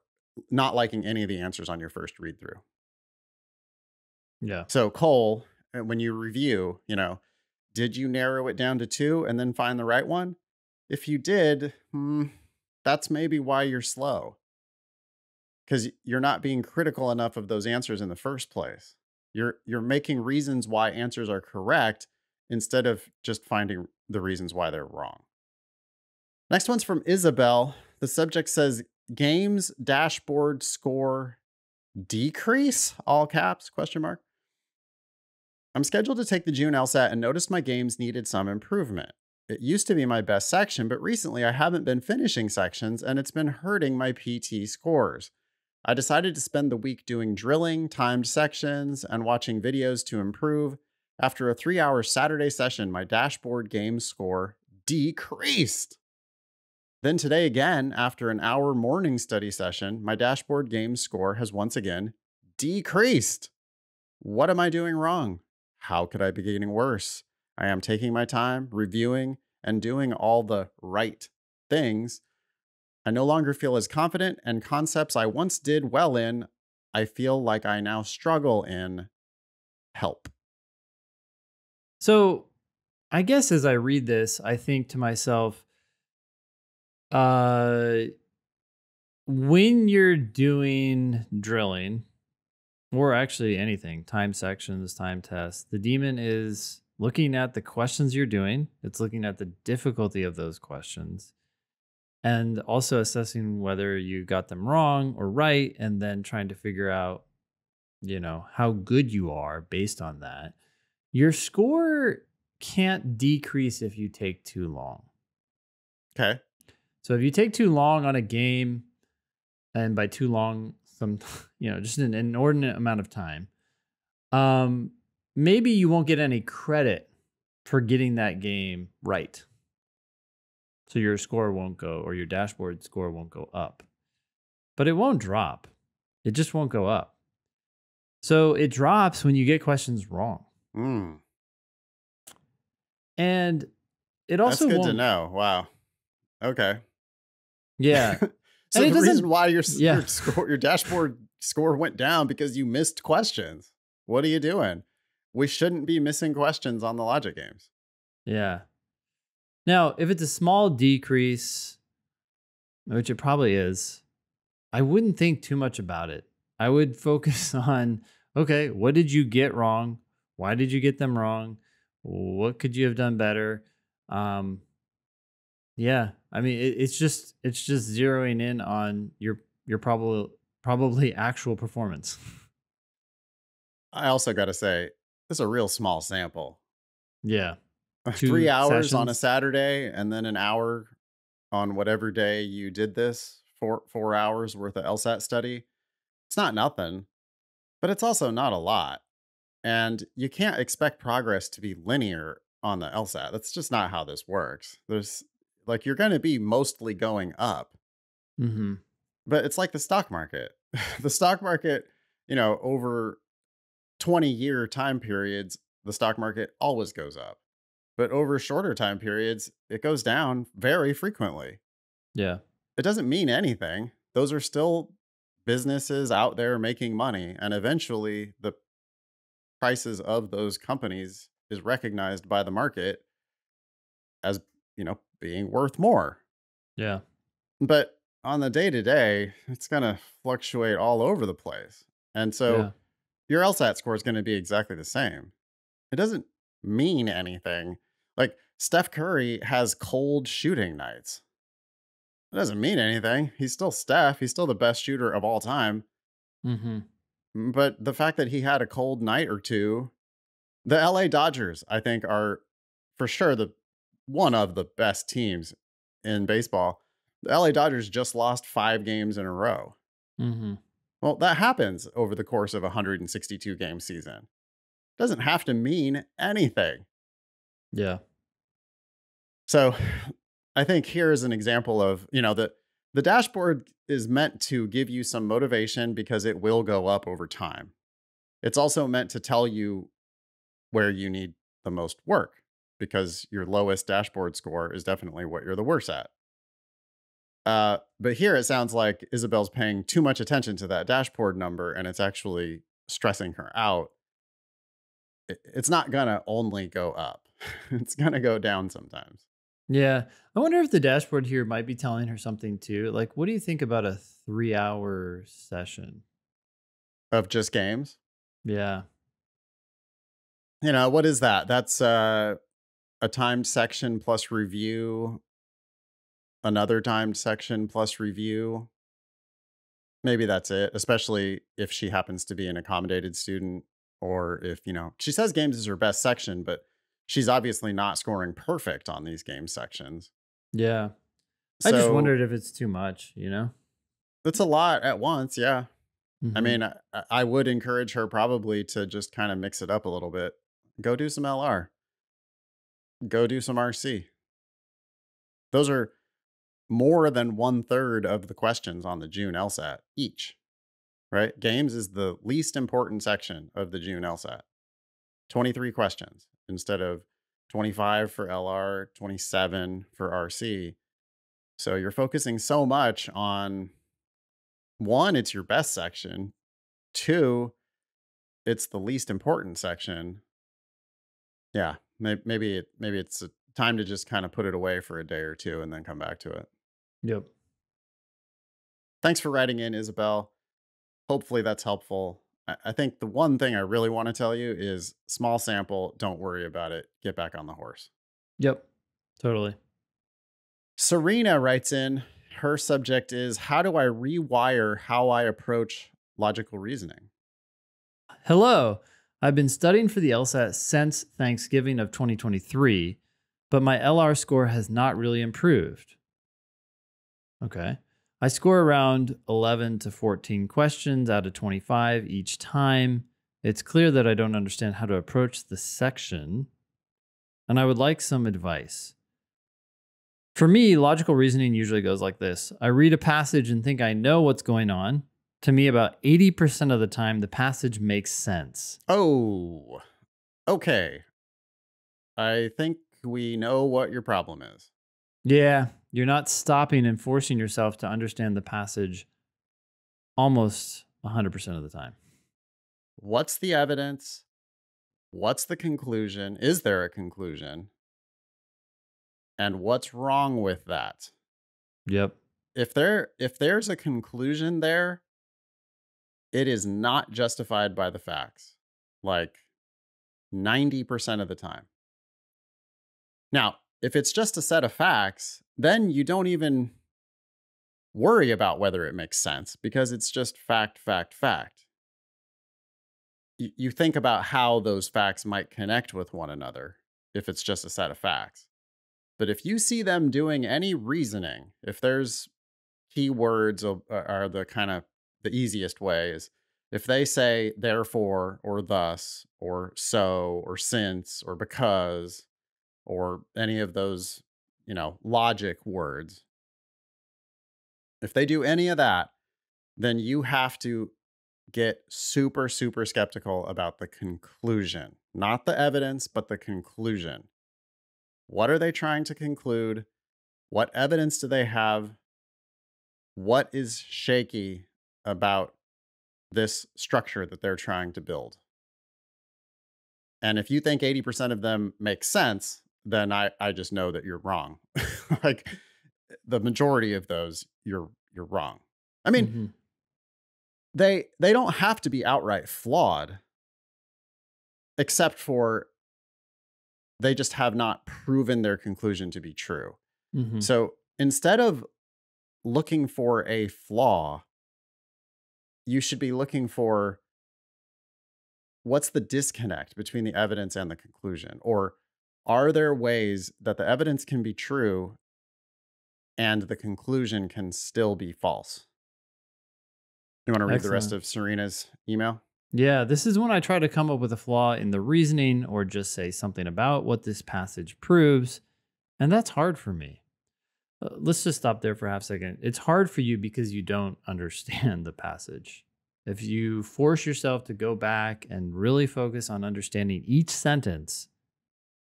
not liking any of the answers on your first read through. Yeah. So Cole, when you review, you know, Did you narrow it down to 2 and then find the right one? If you did, that's maybe why you're slow, because you're not being critical enough of those answers in the first place. You're making reasons why answers are correct instead of just finding the reasons why they're wrong. Next one's from Isabel. The subject says games dashboard score decrease, all caps, question mark. I'm scheduled to take the June LSAT and noticed my games needed some improvement. It used to be my best section, but recently I haven't been finishing sections and it's been hurting my PT scores. I decided to spend the week doing drilling, timed sections, and watching videos to improve. After a 3-hour Saturday session, my dashboard game score decreased. Then today again, after an hour morning study session, my dashboard game score has once again decreased. What am I doing wrong? How could I be getting worse? I am taking my time, reviewing, and doing all the right things. I no longer feel as confident, and concepts I once did well in, I feel like I now struggle in. Help. So I guess as I read this, I think to myself, when you're doing drilling, or actually anything, time sections, time tests, the demon is looking at the questions you're doing. It's looking at the difficulty of those questions and also assessing whether you got them wrong or right, and then trying to figure out, how good you are based on that. Your score can't decrease if you take too long. Okay. So if you take too long on a game, and by too long, just an inordinate amount of time, maybe you won't get any credit for getting that game right. So your score won't go, or your dashboard score won't go up. But it won't drop. It just won't go up. So it drops when you get questions wrong. And it also That's good to know. Wow. Okay. Yeah. So the reason why your dashboard score went down because you missed questions. What are you doing? We shouldn't be missing questions on the logic games. Yeah. Now, if it's a small decrease, which it probably is, I wouldn't think too much about it. I would focus on, okay, what did you get wrong? Why did you get them wrong? What could you have done better? Yeah, I mean, it's just zeroing in on your probably actual performance. I also got to say, it's a real small sample. Yeah. 3 hours on a Saturday and then an hour on whatever day you did this, 4 hours worth of LSAT study. It's not nothing, but it's also not a lot. And you can't expect progress to be linear on the LSAT. That's just not how this works. You're going to be mostly going up. Mm-hmm. But it's like the stock market. The stock market, over 20-year time periods, the stock market always goes up. But over shorter time periods, it goes down very frequently. Yeah. It doesn't mean anything. Those are still businesses out there making money. And eventually the prices of those companies is recognized by the market as, being worth more. Yeah. But on the day-to-day, it's going to fluctuate all over the place. And so your LSAT score is going to be exactly the same. It doesn't mean anything. Like Steph Curry has cold shooting nights. It doesn't mean anything. He's still Steph. He's still the best shooter of all time. Mm-hmm. But the fact that he had a cold night or two, the LA Dodgers, I think, are for sure one of the best teams in baseball. The LA Dodgers just lost 5 games in a row. Mm-hmm. Well, that happens over the course of a 162 game season. Doesn't have to mean anything. Yeah. So I think here is an example of, the dashboard is meant to give you some motivation because it will go up over time. It's also meant to tell you where you need the most work, because your lowest dashboard score is definitely what you're the worst at. But here it sounds like Isabel's paying too much attention to that dashboard number and it's actually stressing her out. It's not going to only go up. It's going to go down sometimes. Yeah. I wonder if the dashboard here might be telling her something too. Like, what do you think about a 3-hour session? Of just games? Yeah. What is that? That's a timed section plus review, another timed section plus review. Maybe that's it, especially if she happens to be an accommodated student, or if, she says games is her best section, but she's obviously not scoring perfect on these game sections. Yeah. I just So wondered if it's too much, it's a lot at once. Yeah. I Mm-hmm. mean, I would encourage her probably to just kind of mix it up a little bit. Go do some LR, go do some RC. Those are more than 1/3 of the questions on the June LSAT each, right? Games is the least important section of the June LSAT. 23 questions instead of 25 for LR, 27 for RC. So you're focusing so much on one, it's your best section. Two, it's the least important section. Yeah, maybe it's a time to just kind of put it away for a day or two and then come back to it. Yep. Thanks for writing in, Isabel. Hopefully that's helpful. I think the one thing I really want to tell you is small sample, don't worry about it. Get back on the horse. Yep. Totally. Serena writes in, her subject is, how do I rewire how I approach logical reasoning? Hello. I've been studying for the LSAT since Thanksgiving of 2023, but my LR score has not really improved. Okay. I score around 11 to 14 questions out of 25 each time. It's clear that I don't understand how to approach the section, and I would like some advice. For me, logical reasoning usually goes like this. I read a passage and think I know what's going on. To me, about 80% of the time, the passage makes sense. Oh, okay. I think we know what your problem is. Yeah, you're not stopping and forcing yourself to understand the passage almost 100% of the time. What's the evidence? What's the conclusion? Is there a conclusion? And what's wrong with that? Yep. If there's a conclusion there, it is not justified by the facts, like 90% of the time. Now, if it's just a set of facts, then you don't even worry about whether it makes sense because it's just fact, fact, fact. You think about how those facts might connect with one another if it's just a set of facts. But if you see them doing any reasoning, if there's keywords are the kind of the easiest ways. If they say therefore or thus or so or since or because or any of those, logic words, if they do any of that, then you have to get super, super skeptical about the conclusion, not the evidence, but the conclusion. What are they trying to conclude? What evidence do they have? What is shaky about this structure that they're trying to build? And if you think 80% of them make sense, then I just know that you're wrong. Like the majority of those, you're wrong. I mean, they don't have to be outright flawed, except for they just have not proven their conclusion to be true. So instead of looking for a flaw, you should be looking for what's the disconnect between the evidence and the conclusion? Or are there ways that the evidence can be true and the conclusion can still be false? You want to read the rest of Serena's email? Yeah, this is when I try to come up with a flaw in the reasoning or just say something about what this passage proves. And that's hard for me. Let's just stop there for half a second. It's hard for you because you don't understand the passage. If you force yourself to go back and really focus on understanding each sentence,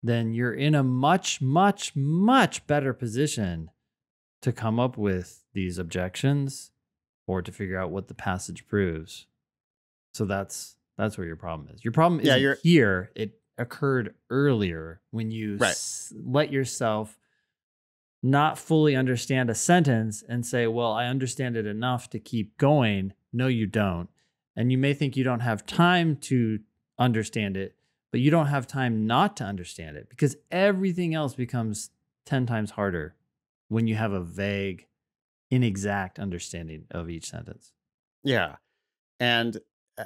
then you're in a much, much, much better position to come up with these objections or to figure out what the passage proves. So that's where your problem is. Your problem isn't here. occurred earlier when you Right. let yourself not fully understand a sentence and say, well, I understand it enough to keep going. No, you don't. And you may think you don't have time to understand it, but you don't have time not to understand it because everything else becomes 10 times harder when you have a vague, inexact understanding of each sentence. Yeah. And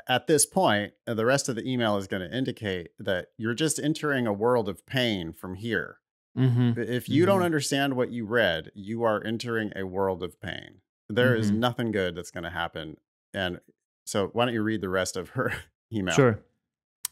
at this point, the rest of the email is going to indicate that you're just entering a world of pain from here. Mm-hmm. If you don't Mm-hmm. understand what you read, you are entering a world of pain. There is Mm-hmm. nothing good that's going to happen. And so, why don't you read the rest of her email? Sure.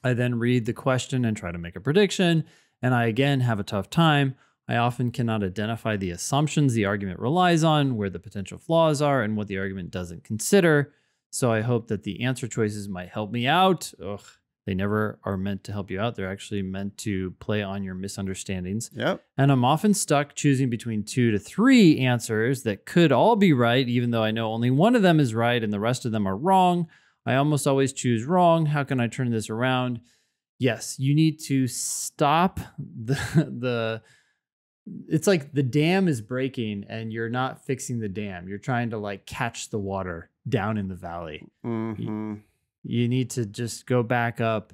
I then read the question and try to make a prediction, and I again have a tough time. I often cannot identify the assumptions the argument relies on, where the potential flaws are, and what the argument doesn't consider. So I hope that the answer choices might help me out. Ugh, they never are meant to help you out. They're actually meant to play on your misunderstandings. Yep. And I'm often stuck choosing between 2 to 3 answers that could all be right, even though I know only one of them is right and the rest of them are wrong. I almost always choose wrong. How can I turn this around? Yes, you need to stop the it's like the dam is breaking and you're not fixing the dam. You're trying to like catch the water down in the valley. Mm-hmm. You need to just go back up,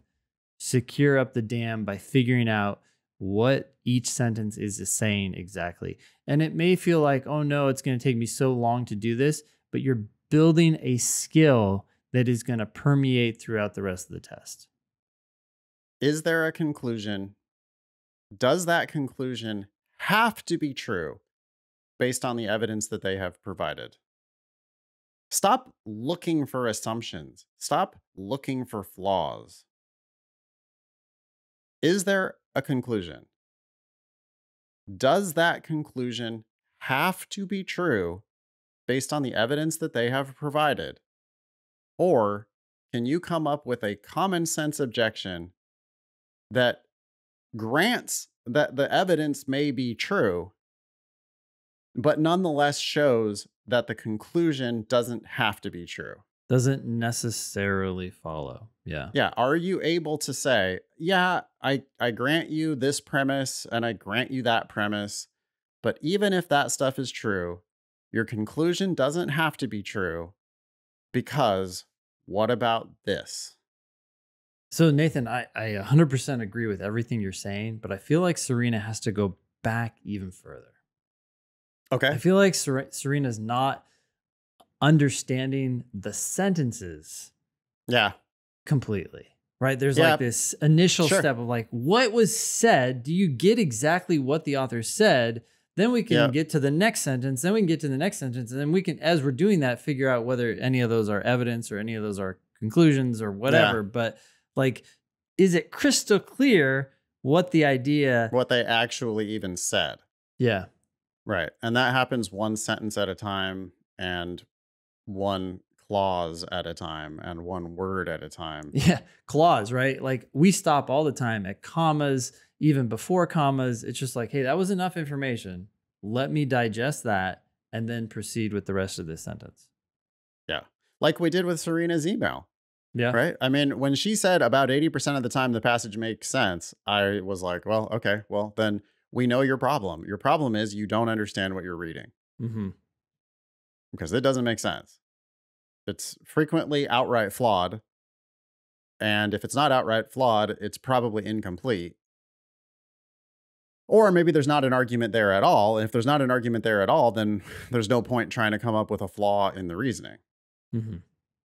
secure up the dam by figuring out what each sentence is saying exactly. And it may feel like, oh no, it's going to take me so long to do this, but you're building a skill that is going to permeate throughout the rest of the test. Is there a conclusion? Does that conclusion have to be true based on the evidence that they have provided? Stop looking for assumptions. Stop looking for flaws. Is there a conclusion? Does that conclusion have to be true based on the evidence that they have provided? Or can you come up with a common sense objection that grants that the evidence may be true, but nonetheless shows that the conclusion doesn't have to be true? Doesn't necessarily follow. Yeah. Yeah. Are you able to say, yeah, I grant you this premise and I grant you that premise, but even if that stuff is true, your conclusion doesn't have to be true because what about this? So Nathan, I 100% agree with everything you're saying, but I feel like Serena has to go back even further. I Okay. feel like Serena's not understanding the sentences Yeah. completely, right? There's Yeah. like this initial Sure. step of like, what was said? Do you get exactly what the author said? Then we can Yeah. get to the next sentence. Then we can get to the next sentence. And then we can, as we're doing that, figure out whether any of those are evidence or any of those are conclusions or whatever. Yeah. But like, is it crystal clear what the idea? What they actually even said. Yeah. Right. And that happens one sentence at a time and one clause at a time and one word at a time. Yeah. Clause, right? Like we stop all the time at commas, even before commas. It's just like, hey, that was enough information. Let me digest that and then proceed with the rest of this sentence. Yeah. Like we did with Serena's email. Yeah. Right. I mean, when she said about 80% of the time the passage makes sense, I was like, well, okay, well, then we know your problem. Your problem is you don't understand what you're reading Mm-hmm. because it doesn't make sense. It's frequently outright flawed. And if it's not outright flawed, it's probably incomplete. Or maybe there's not an argument there at all. And if there's not an argument there at all, then there's no point trying to come up with a flaw in the reasoning. Mm-hmm.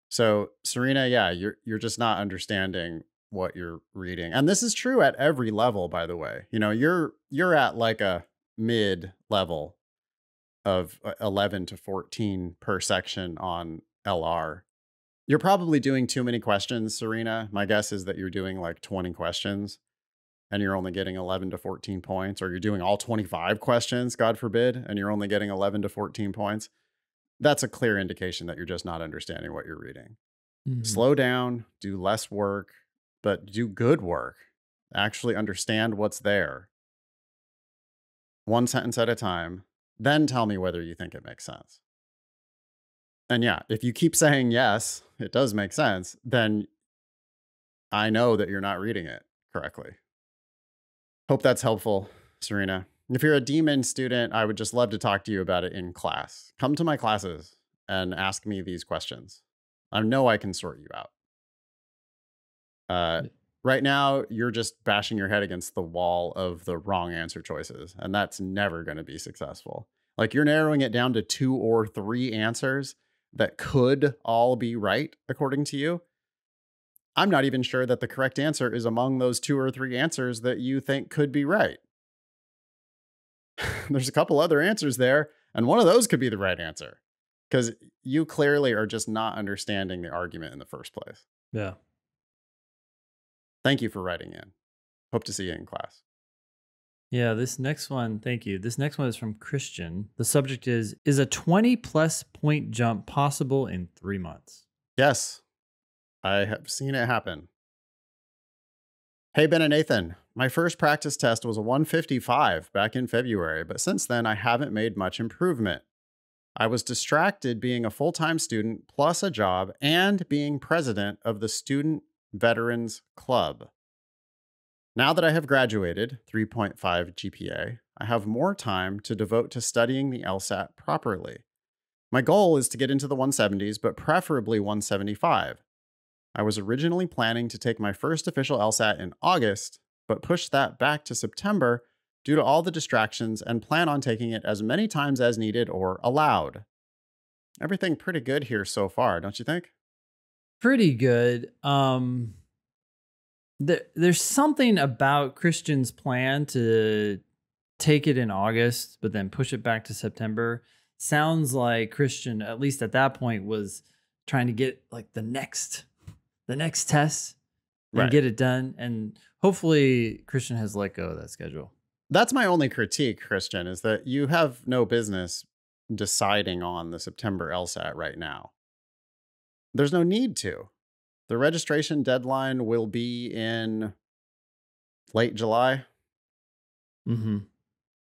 So, Serena, yeah, you're just not understanding what you're reading. And this is true at every level, by the way. You know, you're at like a mid level of 11 to 14 per section on LR. You're probably doing too many questions, Serena. My guess is that you're doing like 20 questions and you're only getting 11 to 14 points, or you're doing all 25 questions, God forbid, and you're only getting 11 to 14 points. That's a clear indication that you're just not understanding what you're reading. Mm-hmm. Slow down, do less work, but do good work. Actually understand what's there. One sentence at a time. Then tell me whether you think it makes sense. And yeah, if you keep saying yes, it does make sense, then I know that you're not reading it correctly. Hope that's helpful, Serena. If you're a demon student, I would just love to talk to you about it in class. Come to my classes and ask me these questions. I know I can sort you out. Right now, you're just bashing your head against the wall of the wrong answer choices, and that's never going to be successful. Like, you're narrowing it down to 2 or 3 answers that could all be right, according to you. I'm not even sure that the correct answer is among those 2 or 3 answers that you think could be right. There's a couple other answers there, and one of those could be the right answer, because you clearly are just not understanding the argument in the first place. Yeah. Thank you for writing in. Hope to see you in class. Yeah, this next one, thank you. This next one is from Christian. The subject is a 20+ point jump possible in 3 months? Yes, I have seen it happen. Hey, Ben and Nathan. My first practice test was a 155 back in February, but since then I haven't made much improvement. I was distracted being a full-time student plus a job and being president of the Student Veterans Club. Now that I have graduated, 3.5 GPA, I have more time to devote to studying the LSAT properly. My goal is to get into the 170s, but preferably 175. I was originally planning to take my first official LSAT in August, but pushed that back to September due to all the distractions and plan on taking it as many times as needed or allowed. Everything pretty good here so far, don't you think? Pretty good. There's something about Christian's plan to take it in August, but then push it back to September. Sounds like Christian, at least at that point, was trying to get like the next test and get it done. And hopefully Christian has let go of that schedule. That's my only critique, Christian, is that you have no business deciding on the September LSAT right now. There's no need to. The registration deadline will be in late July. Mm-hmm.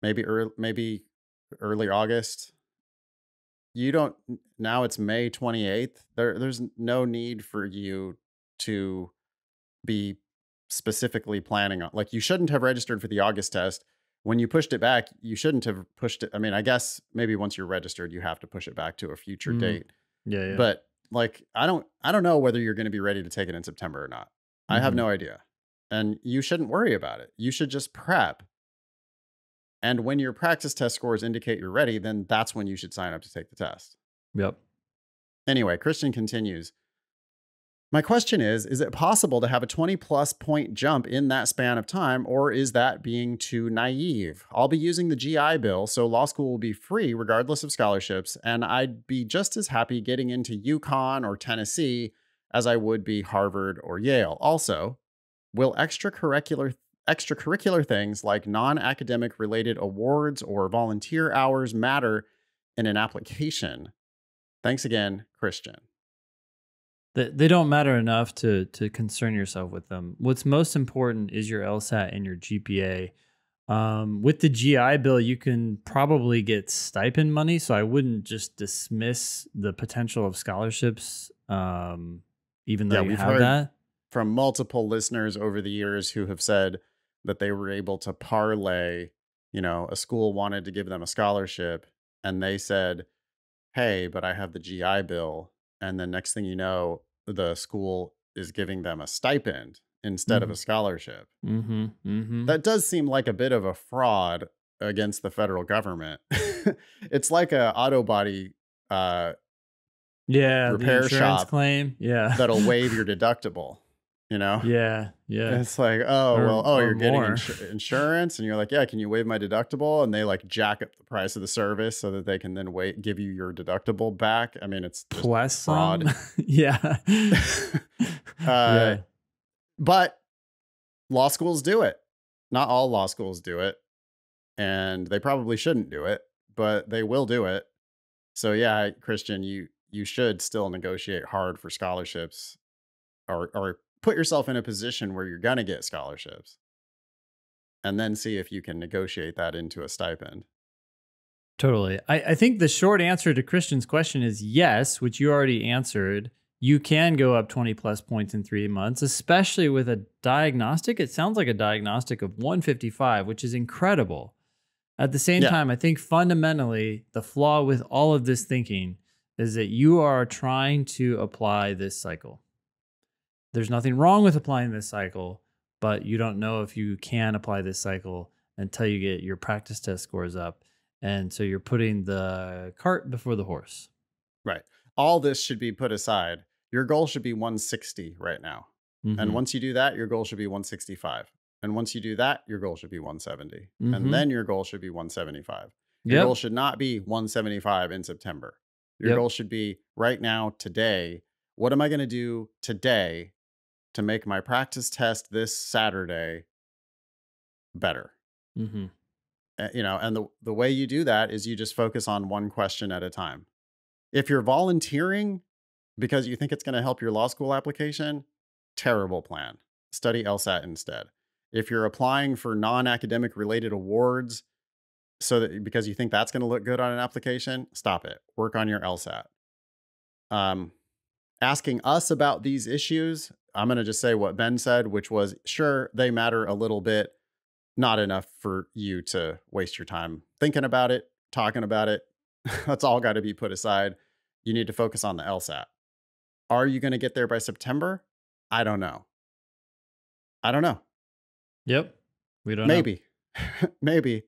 Maybe early August. Now it's May 28th. There's no need for you to be specifically planning on, like, you shouldn't have registered for the August test. When you pushed it back, you shouldn't have pushed it. I mean, I guess maybe once you're registered, you have to push it back to a future date. Yeah. But like, I don't know whether you're going to be ready to take it in September or not. I have no idea. And you shouldn't worry about it. You should just prep. And when your practice test scores indicate you're ready, then that's when you should sign up to take the test. Yep. Anyway, Christian continues. My question is it possible to have a 20+ point jump in that span of time, or is that being too naive? I'll be using the GI Bill, so law school will be free regardless of scholarships, and I'd be just as happy getting into UConn or Tennessee as I would be Harvard or Yale. Also, will extracurricular things like non-academic related awards or volunteer hours matter in an application? Thanks again, Christian. They don't matter enough to concern yourself with them. What's most important is your LSAT and your GPA. With the GI Bill, you can probably get stipend money, so I wouldn't just dismiss the potential of scholarships, even though you have that. From multiple listeners over the years who have said that they were able to parlay, a school wanted to give them a scholarship, and they said, hey, but I have the GI Bill. And then next thing you know, the school is giving them a stipend instead of a scholarship. That does seem like a bit of a fraud against the federal government. It's like a auto body repair shop claim. Yeah. That'll waive your deductible. Yeah. It's like, you're getting insurance, and you're like, yeah, can you waive my deductible? And they like jack up the price of the service so that they can then give you your deductible back. I mean, it's plus fraud. Yeah. But law schools do it. Not all law schools do it, and they probably shouldn't do it, but they will do it. So yeah, Christian, you should still negotiate hard for scholarships, or put yourself in a position where you're going to get scholarships, and then see if you can negotiate that into a stipend. Totally. I think the short answer to Christian's question is yes, which you already answered. you can go up 20 plus points in 3 months, especially with a diagnostic. It sounds like a diagnostic of 155, which is incredible. At the same time, I think fundamentally the flaw with all of this thinking is that you are trying to apply this cycle. There's nothing wrong with applying this cycle, but you don't know if you can apply this cycle until you get your practice test scores up. And so you're putting the cart before the horse. Right. All this should be put aside. Your goal should be 160 right now. And once you do that, your goal should be 165. And once you do that, your goal should be 170. And then your goal should be 175. Your goal should not be 175 in September. Your goal should be right now, today. What am I going to do today to make my practice test this Saturday better? You know, and the way you do that is you just focus on one question at a time. If you're volunteering because you think it's going to help your law school application, terrible plan. Study LSAT instead. If you're applying for non-academic related awards because you think that's going to look good on an application, stop it. Work on your LSAT. Asking us about these issues, I'm going to just say what Ben said, which was, sure, they matter a little bit, not enough for you to waste your time thinking about it, talking about it. That's all got to be put aside. You need to focus on the LSAT. Are you going to get there by September? I don't know. Yep. We don't know. Maybe.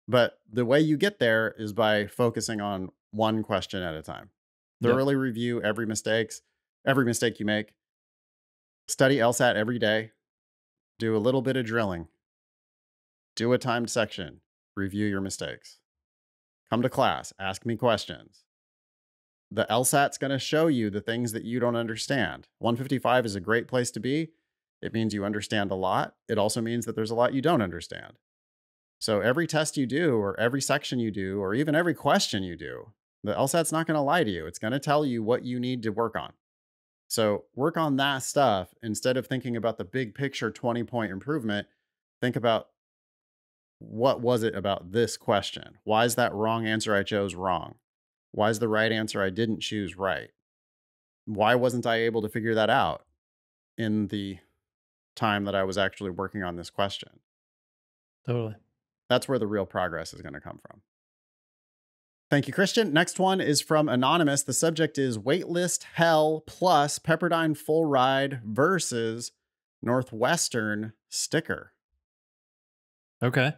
But the way you get there is by focusing on one question at a time. Thoroughly review every mistake you make. Study LSAT every day. Do a little bit of drilling. Do a timed section. Review your mistakes. Come to class. Ask me questions. The LSAT's going to show you the things that you don't understand. 155 is a great place to be. It means you understand a lot. It also means that there's a lot you don't understand. So every test you do, or every section you do, or even every question you do, the LSAT's not going to lie to you. It's going to tell you what you need to work on. So work on that stuff instead of thinking about the big picture 20-point improvement. Think about, what was it about this question? Why is that wrong answer I chose wrong? Why is the right answer I didn't choose right? Why wasn't I able to figure that out in the time that I was actually working on this question? Totally. That's where the real progress is going to come from. Thank you, Christian. Next one is from Anonymous. The subject is Waitlist Hell plus Pepperdine Full Ride versus Northwestern Sticker. Okay.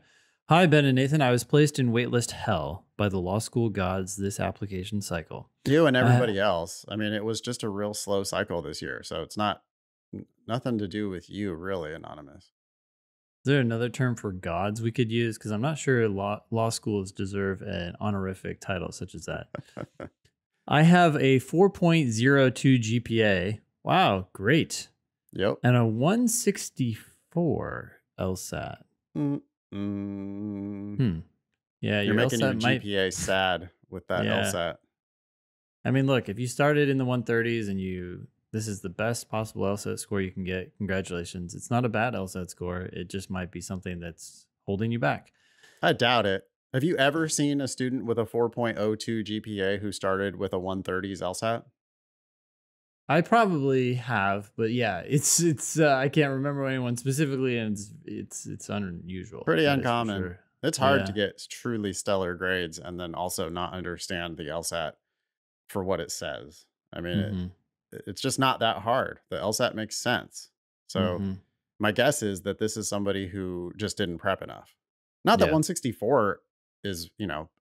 Hi, Ben and Nathan. I was placed in Waitlist Hell by the law school gods this application cycle. You and everybody else. I mean, it was just a real slow cycle this year. So it's nothing to do with you, really, Anonymous. Is there another term for gods we could use? Because I'm not sure law schools deserve an honorific title such as that. I have a 4.02 GPA. Wow, great. Yep. And a 164 LSAT. Yeah, you're making your GPA sad with that LSAT. I mean, look, if you started in the 130s and this is the best possible LSAT score you can get, congratulations. It's not a bad LSAT score. It just might be something that's holding you back. I doubt it. Have you ever seen a student with a 4.02 GPA who started with a 130s LSAT? I probably have, but yeah, it's I can't remember anyone specifically, and it's unusual. Pretty uncommon. Sure. It's hard to get truly stellar grades and then also not understand the LSAT for what it says. I mean, it's just not that hard. The LSAT makes sense. So my guess is that this is somebody who just didn't prep enough. Not that 164 is,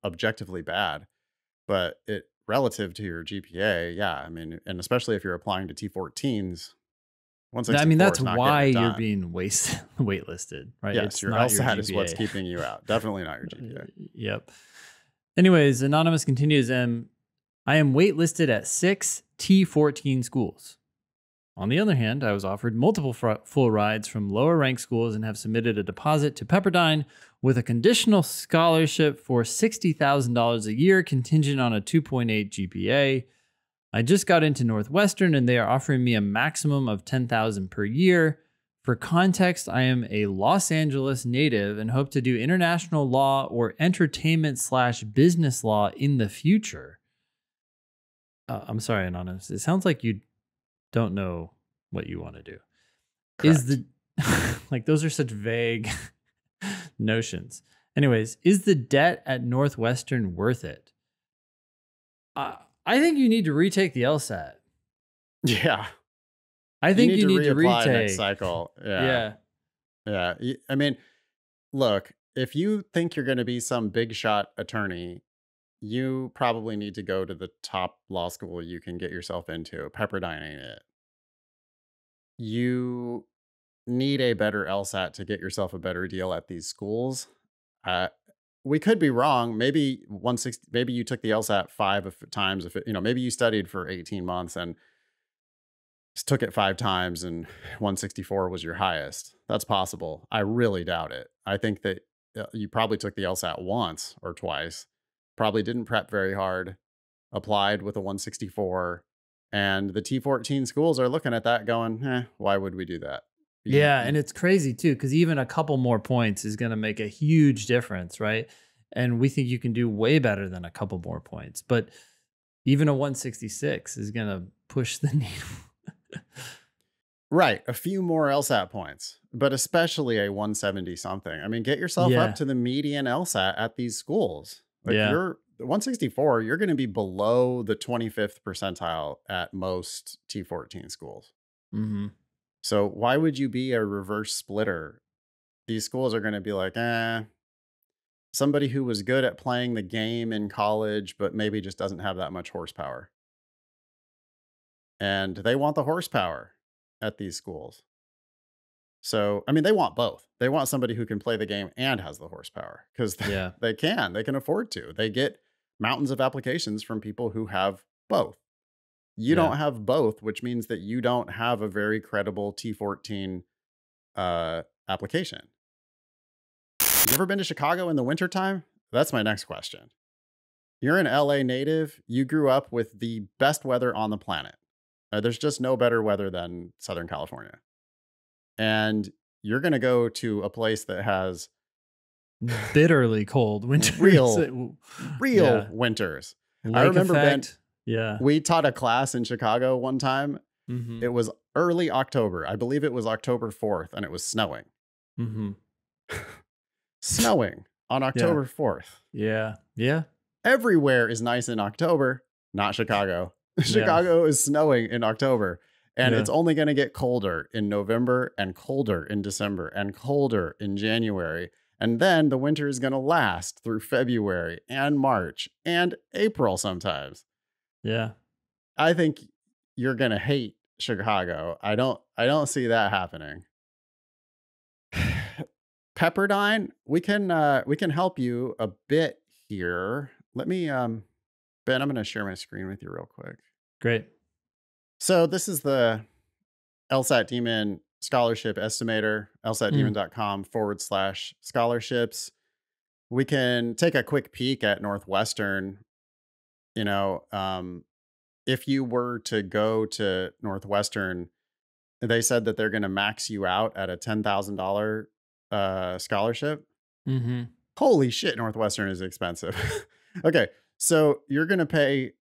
objectively bad, but it relative to your GPA, I mean, and especially if you're applying to T14s, 164 I mean, that's why you're being waitlisted, right? Yes, your LSAT is what's keeping you out. Definitely not your GPA. Yep. Anyways, Anonymous continues, I am waitlisted at 6 T14 schools. On the other hand, I was offered multiple full rides from lower ranked schools and have submitted a deposit to Pepperdine with a conditional scholarship for $60,000 a year contingent on a 2.8 GPA. I just got into Northwestern and they are offering me a maximum of $10,000 per year. For context, I am a Los Angeles native and hope to do international law or entertainment/business law in the future. I'm sorry, Anonymous. It sounds like you don't know what you want to do. Correct. Is the like those are such vague notions. Anyways, is the debt at Northwestern worth it? I think you need to retake the LSAT. Yeah. I think you need to reapply retake next cycle. Yeah. Yeah. Yeah. I mean, look, if you think you're going to be some big shot attorney, you probably need to go to the top law school you can get yourself into. Pepperdine ain't it. You need a better LSAT to get yourself a better deal at these schools. Uh, we could be wrong. Maybe 160. Maybe you took the LSAT times. If it, maybe you studied for 18 months and took it 5 times, and 164 was your highest. That's possible. I really doubt it. I think that you probably took the LSAT once or twice. Probably didn't prep very hard. Applied with a 164, and the T14 schools are looking at that going, why would we do that? Yeah, and it's crazy too, because even a couple more points is going to make a huge difference, right? And we think you can do way better than a couple more points, but even a 166 is going to push the needle. Right, a few more LSAT points, but especially a 170 something. I mean, get yourself up to the median LSAT at these schools. Like you're 164, you're going to be below the 25th percentile at most T14 schools. Mm-hmm. So why would you be a reverse splitter? These schools are going to be like, somebody who was good at playing the game in college, but maybe just doesn't have that much horsepower. And they want the horsepower at these schools. So, I mean, they want both. They want somebody who can play the game and has the horsepower because they can afford to. They get mountains of applications from people who have both. You don't have both, which means that you don't have a very credible T14 application. You ever been to Chicago in the wintertime? That's my next question. You're an LA native. You grew up with the best weather on the planet. There's just no better weather than Southern California. And you're going to go to a place that has bitterly cold winters. Real winters. Lake I remember, effect. We taught a class in Chicago one time. Mm-hmm. It was early October. I believe it was October 4th, and it was snowing. Mm-hmm. Snowing on October 4th. Yeah. Yeah. Everywhere is nice in October, not Chicago. Chicago is snowing in October, and it's only going to get colder in November and colder in December and colder in January. And then the winter is going to last through February and March and April sometimes. Yeah. I think you're going to hate Chicago. I don't see that happening. Pepperdine, we can help you a bit here. Let me Ben, I'm going to share my screen with you real quick. Great. So this is the LSAT Demon Scholarship Estimator, lsatdemon.com/scholarships. We can take a quick peek at Northwestern. If you were to go to Northwestern, they said that they're going to max you out at a $10,000 scholarship. Mm-hmm. Holy shit, Northwestern is expensive. Okay, so you're going to pay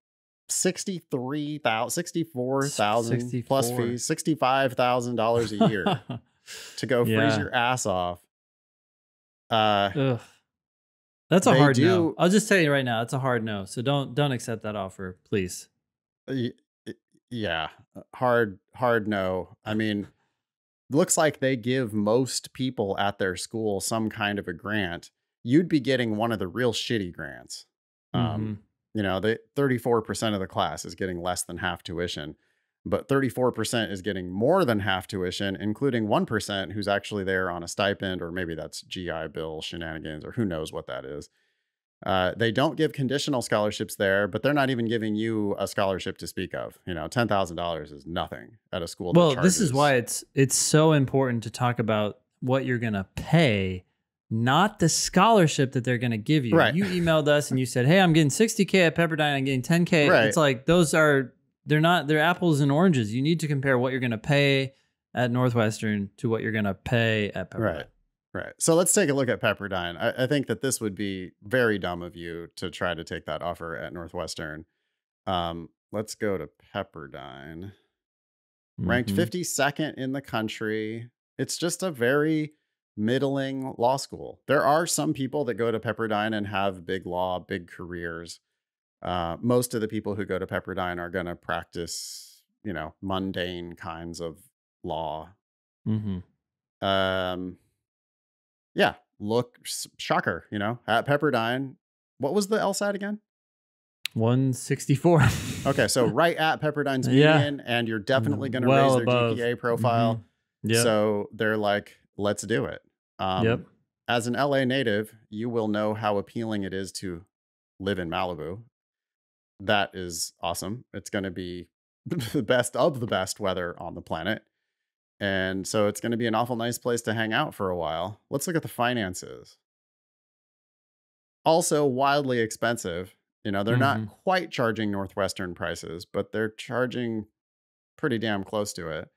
$64,000 plus fees, $65,000 a year to go freeze your ass off. That's a hard no. I'll just tell you right now, it's a hard no. So don't accept that offer, please. Yeah, hard no. I mean, looks like they give most people at their school some kind of a grant. You'd be getting one of the real shitty grants. The 34% of the class is getting less than half tuition, but 34% is getting more than half tuition, including 1% who's actually there on a stipend, or maybe that's GI Bill shenanigans, or who knows what that is. They don't give conditional scholarships there, but they're not even giving you a scholarship to speak of. $10,000 is nothing at a school. Well, this is why it's so important to talk about what you're going to pay, not the scholarship that they're going to give you. Right. You emailed us and you said, hey, I'm getting $60K at Pepperdine. I'm getting $10K. Right. It's like, they're apples and oranges. You need to compare what you're going to pay at Northwestern to what you're going to pay at Pepperdine. Right. So let's take a look at Pepperdine. I think that this would be very dumb of you to try to take that offer at Northwestern. Let's go to Pepperdine. ranked 52nd in the country. It's just a very middling law school. There are some people that go to Pepperdine and have big law, big careers. Most of the people who go to Pepperdine are going to practice, mundane kinds of law. Yeah, shocker, at Pepperdine. What was the LSAT again? 164. Okay, so right at Pepperdine's median, and you're definitely going to raise their GPA profile. So they're like, let's do it. As an LA native, you will know how appealing it is to live in Malibu. That is awesome. It's going to be the best of the best weather on the planet. And so it's going to be an awful nice place to hang out for a while. Let's look at the finances. Also wildly expensive. They're not quite charging Northwestern prices, but they're charging pretty damn close to it.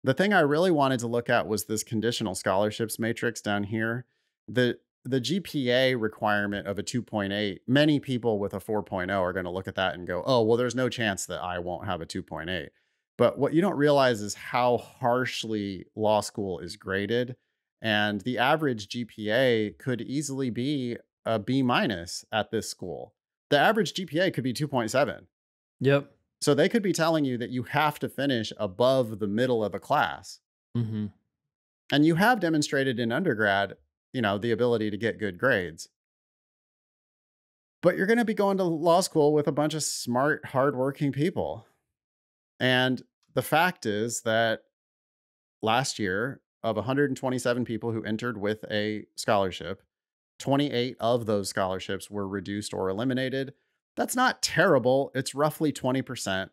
The thing I really wanted to look at was this conditional scholarships matrix down here. The GPA requirement of a 2.8, many people with a 4.0 are going to look at that and go, oh, well, there's no chance that I won't have a 2.8. But what you don't realize is how harshly law school is graded. And the average GPA could easily be a B- at this school. The average GPA could be 2.7. Yep. So they could be telling you that you have to finish above the middle of a class. And you have demonstrated in undergrad, the ability to get good grades. But you're going to be going to law school with a bunch of smart, hardworking people. And the fact is that last year, of 127 people who entered with a scholarship, 28 of those scholarships were reduced or eliminated. That's not terrible. It's roughly 20%.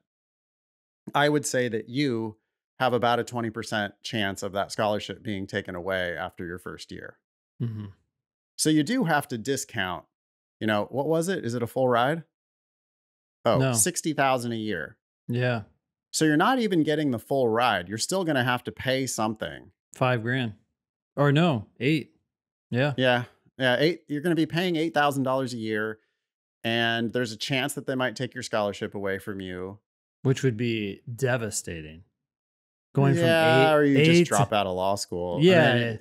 I would say that you have about a 20% chance of that scholarship being taken away after your first year. So you do have to discount, what was it? Is it a full ride? Oh, no. $60,000 a year. Yeah. So you're not even getting the full ride. You're still going to have to pay something. $5,000. Or no, 8. Yeah. Yeah. Yeah. 8. You're going to be paying $8,000 a year. And there's a chance that they might take your scholarship away from you. Which would be devastating. Going from 8, or you just drop out of law school. Yeah.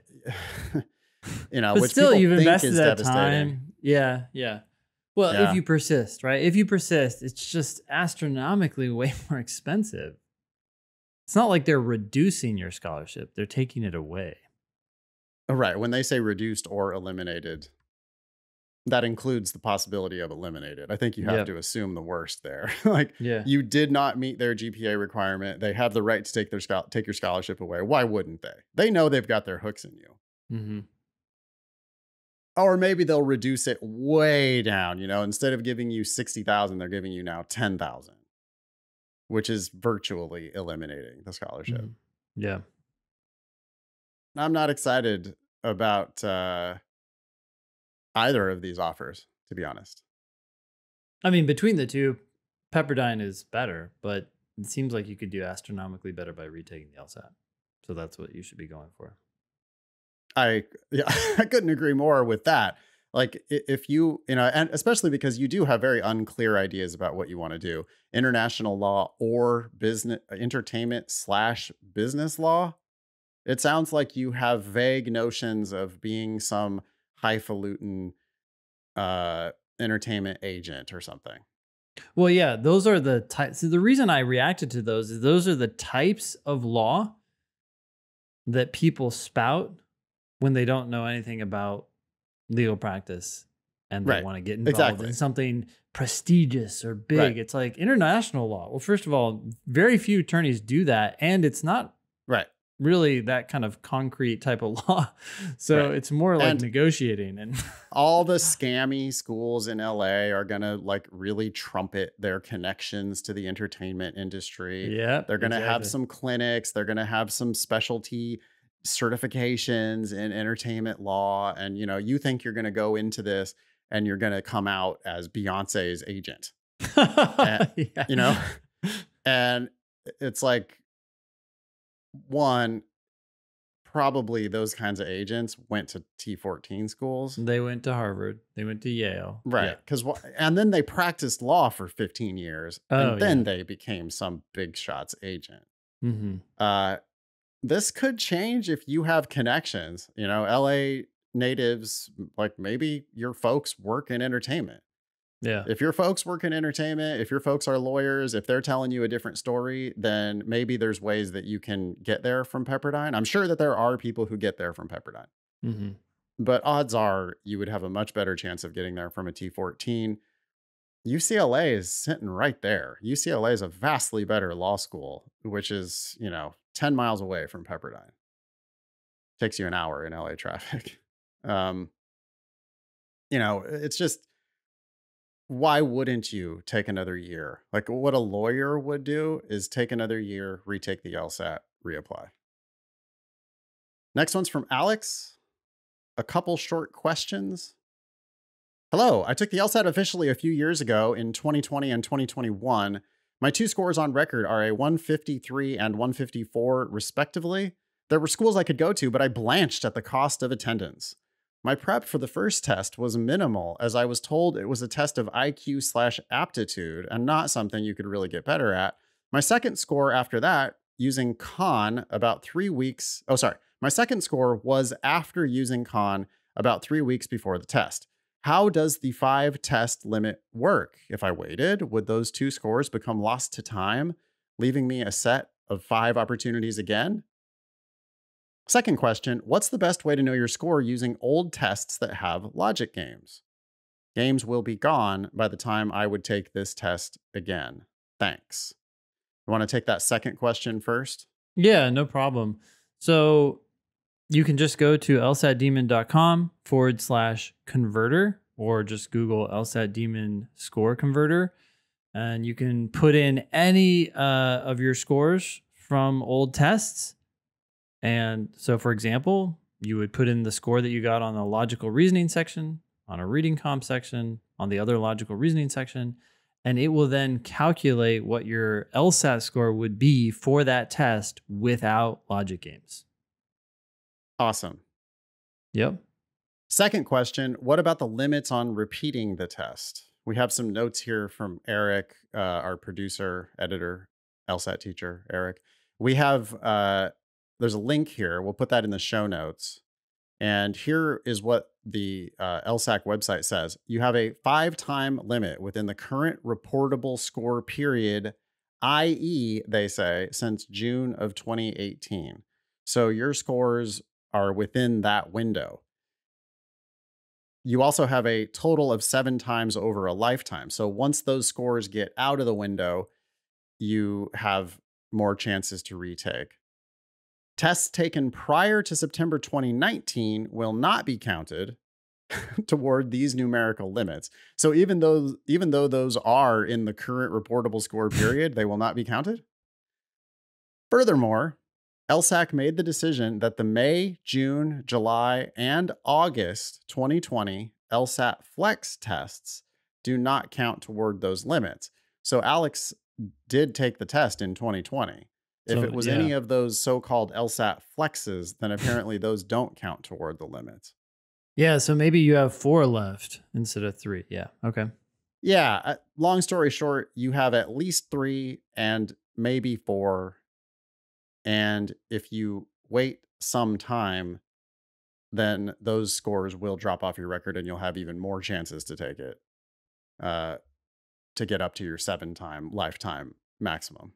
But which still, you've think invested is that devastating. Time. Yeah. Yeah. Well, if you persist, right? If you persist, it's just astronomically way more expensive. It's not like they're reducing your scholarship. They're taking it away. Right. When they say reduced or eliminated, that includes the possibility of eliminated. I think you have to assume the worst there. You did not meet their GPA requirement. They have the right to take your scholarship away. Why wouldn't they? They know they've got their hooks in you. Or maybe they'll reduce it way down. Instead of giving you 60,000, they're giving you now 10,000, which is virtually eliminating the scholarship. Yeah. I'm not excited about either of these offers, to be honest. I mean, between the two, Pepperdine is better, but it seems like you could do astronomically better by retaking the LSAT. So that's what you should be going for. I couldn't agree more with that. Like if you, and especially because you do have very unclear ideas about what you want to do, international law or entertainment/business law. It sounds like you have vague notions of being some highfalutin entertainment agent or something. Well, yeah, those are the types. So the reason I reacted to those is those are the types of law that people spout when they don't know anything about legal practice and they want to get involved in something prestigious or big. Right. It's like international law. Well, first of all, very few attorneys do that, and it's not really that kind of concrete type of law. So it's more like negotiating. And all the scammy schools in LA are going to really trumpet their connections to the entertainment industry. Yeah. They're going to have some clinics. They're going to have some specialty certifications in entertainment law. And, you think you're going to go into this and you're going to come out as Beyonce's agent, and, and it's like, one, probably those kinds of agents went to T14 schools. They went to Harvard. They went to Yale. Right. And then they practiced law for 15 years. And then they became some big shots agent. Mm-hmm. This could change if you have connections. LA natives, like maybe your folks work in entertainment. Yeah. If your folks work in entertainment, if your folks are lawyers, if they're telling you a different story, then maybe there's ways that you can get there from Pepperdine. I'm sure that there are people who get there from Pepperdine, Mm-hmm. but odds are you would have a much better chance of getting there from a T14. UCLA is sitting right there. UCLA is a vastly better law school, which is, 10 miles away from Pepperdine. Takes you an hour in LA traffic. It's just, why wouldn't you take another year? Like what a lawyer would do is take another year, retake the LSAT, reapply. Next one's from Alex. A couple short questions. Hello, I took the LSAT officially a few years ago in 2020 and 2021. My two scores on record are a 153 and 154, respectively. There were schools I could go to, but I blanched at the cost of attendance. My prep for the first test was minimal, as I was told it was a test of IQ/aptitude and not something you could really get better at. My second score after that, using Khan about 3 weeks. Oh, sorry. My second score was after using Khan about 3 weeks before the test. How does the 5 test limit work? If I waited, would those 2 scores become lost to time, leaving me a set of 5 opportunities again? Second question, what's the best way to know your score using old tests that have logic games? Games will be gone by the time I would take this test again. Thanks. You want to take that second question first? Yeah, no problem. So you can just go to lsatdemon.com/converter or just Google LSAT Demon score converter. And you can put in any of your scores from old tests. And so, for example, you would put in the score that you got on the logical reasoning section, on a reading comp section, on the other logical reasoning section, and it will then calculate what your LSAT score would be for that test without logic games. Awesome. Yep. Second question, what about the limits on repeating the test? We have some notes here from Eric, our producer, editor, LSAT teacher, Eric. We have, there's a link here. We'll put that in the show notes. And here is what the LSAC website says. You have a 5-time limit within the current reportable score period, i.e., they say, since June of 2018. So your scores are within that window. You also have a total of 7 times over a lifetime. So once those scores get out of the window, you have more chances to retake. Tests taken prior to September 2019 will not be counted toward these numerical limits. So even though those are in the current reportable score period, they will not be counted. Furthermore, LSAC made the decision that the May, June, July, and August 2020 LSAT Flex tests do not count toward those limits. So Alex did take the test in 2020. If it was any of those so-called LSAT flexes, then apparently those don't count toward the limits. Yeah, so maybe you have 4 left instead of 3. Yeah, okay. Yeah, long story short, you have at least 3 and maybe 4. And if you wait some time, then those scores will drop off your record and you'll have even more chances to take it to get up to your 7-time lifetime maximum.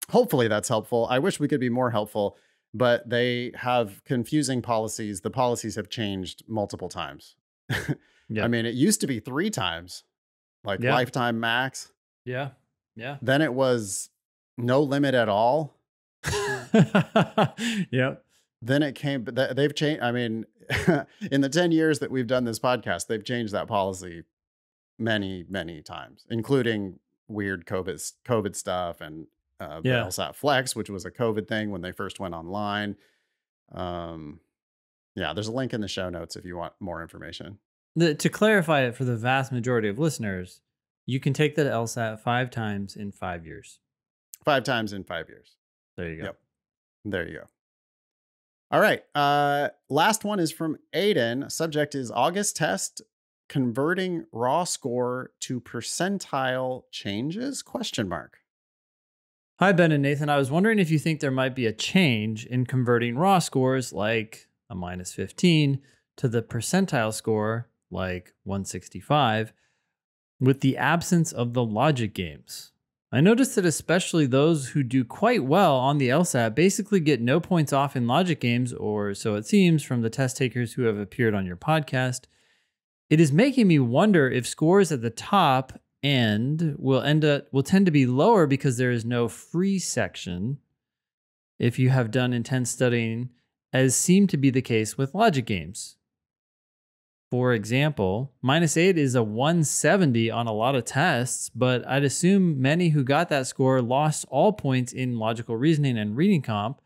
Hopefully that's helpful. I wish we could be more helpful, but they have confusing policies. The policies have changed multiple times. Yeah. I mean, it used to be 3 times, like lifetime max. Yeah. Yeah. Then it was no limit at all. Yep. Then it came, but they've changed. I mean, in the 10 years that we've done this podcast, they've changed that policy many, many times, including weird COVID stuff and the LSAT Flex, which was a COVID thing when they first went online. Yeah, there's a link in the show notes if you want more information. To clarify it for the vast majority of listeners, you can take the LSAT 5 times in 5 years. 5 times in 5 years. There you go. Yep. There you go. All right. Last one is from Aiden. Subject is August test. Converting raw score to percentile changes? ? Hi, Ben and Nathan. I was wondering if you think there might be a change in converting raw scores like a -15 to the percentile score like 165 with the absence of the logic games. I noticed that especially those who do quite well on the LSAT basically get no points off in logic games, or so it seems from the test takers who have appeared on your podcast. It is making me wonder if scores at the top end will tend to be lower because there is no free section if you have done intense studying, as seemed to be the case with logic games. For example, -8 is a 170 on a lot of tests, but I'd assume many who got that score lost all points in logical reasoning and reading comp.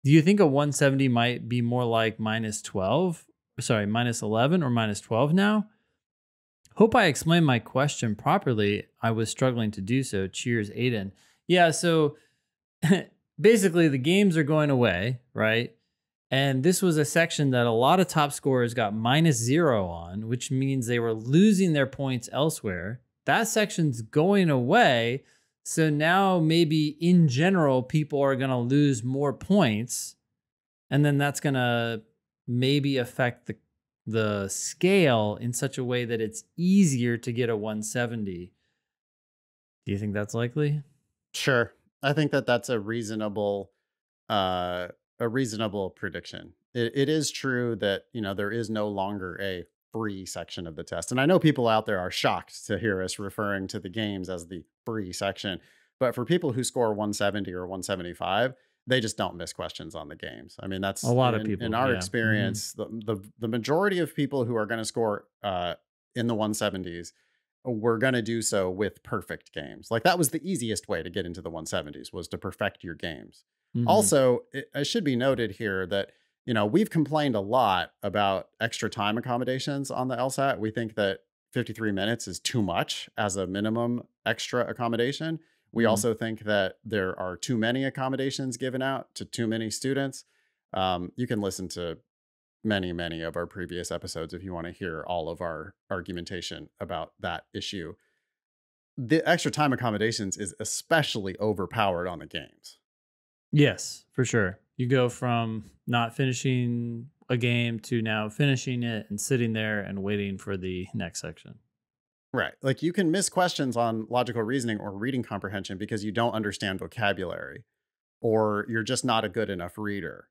Do you think a 170 might be more like -11 or -12 now? Hope I explained my question properly. I was struggling to do so. Cheers, Aiden. Yeah, so basically the games are going away, right? And this was a section that a lot of top scorers got -0 on, which means they were losing their points elsewhere. That section's going away. So now maybe in general, people are going to lose more points. And then that's going to maybe affect the scale in such a way that it's easier to get a 170. Do you think that's likely? Sure. I think that that's a reasonable prediction. It is true that, there is no longer a free section of the test. And I know people out there are shocked to hear us referring to the games as the free section. But for people who score 170 or 175, they just don't miss questions on the games. I mean, that's a lot of people in our experience. The majority of people who are going to score in the 170s, we're going to do so with perfect games. Like that was the easiest way to get into the 170s, was to perfect your games. Also, it should be noted here that, we've complained a lot about extra time accommodations on the LSAT. We think that 53 minutes is too much as a minimum extra accommodation. We also think that there are too many accommodations given out to too many students. You can listen to many, many of our previous episodes if you want to hear all of our argumentation about that issue. The extra time accommodations is especially overpowered on the games. Yes, for sure. You go from not finishing a game to now finishing it and sitting there and waiting for the next section. Right. Like you can miss questions on logical reasoning or reading comprehension because you don't understand vocabulary or you're just not a good enough reader.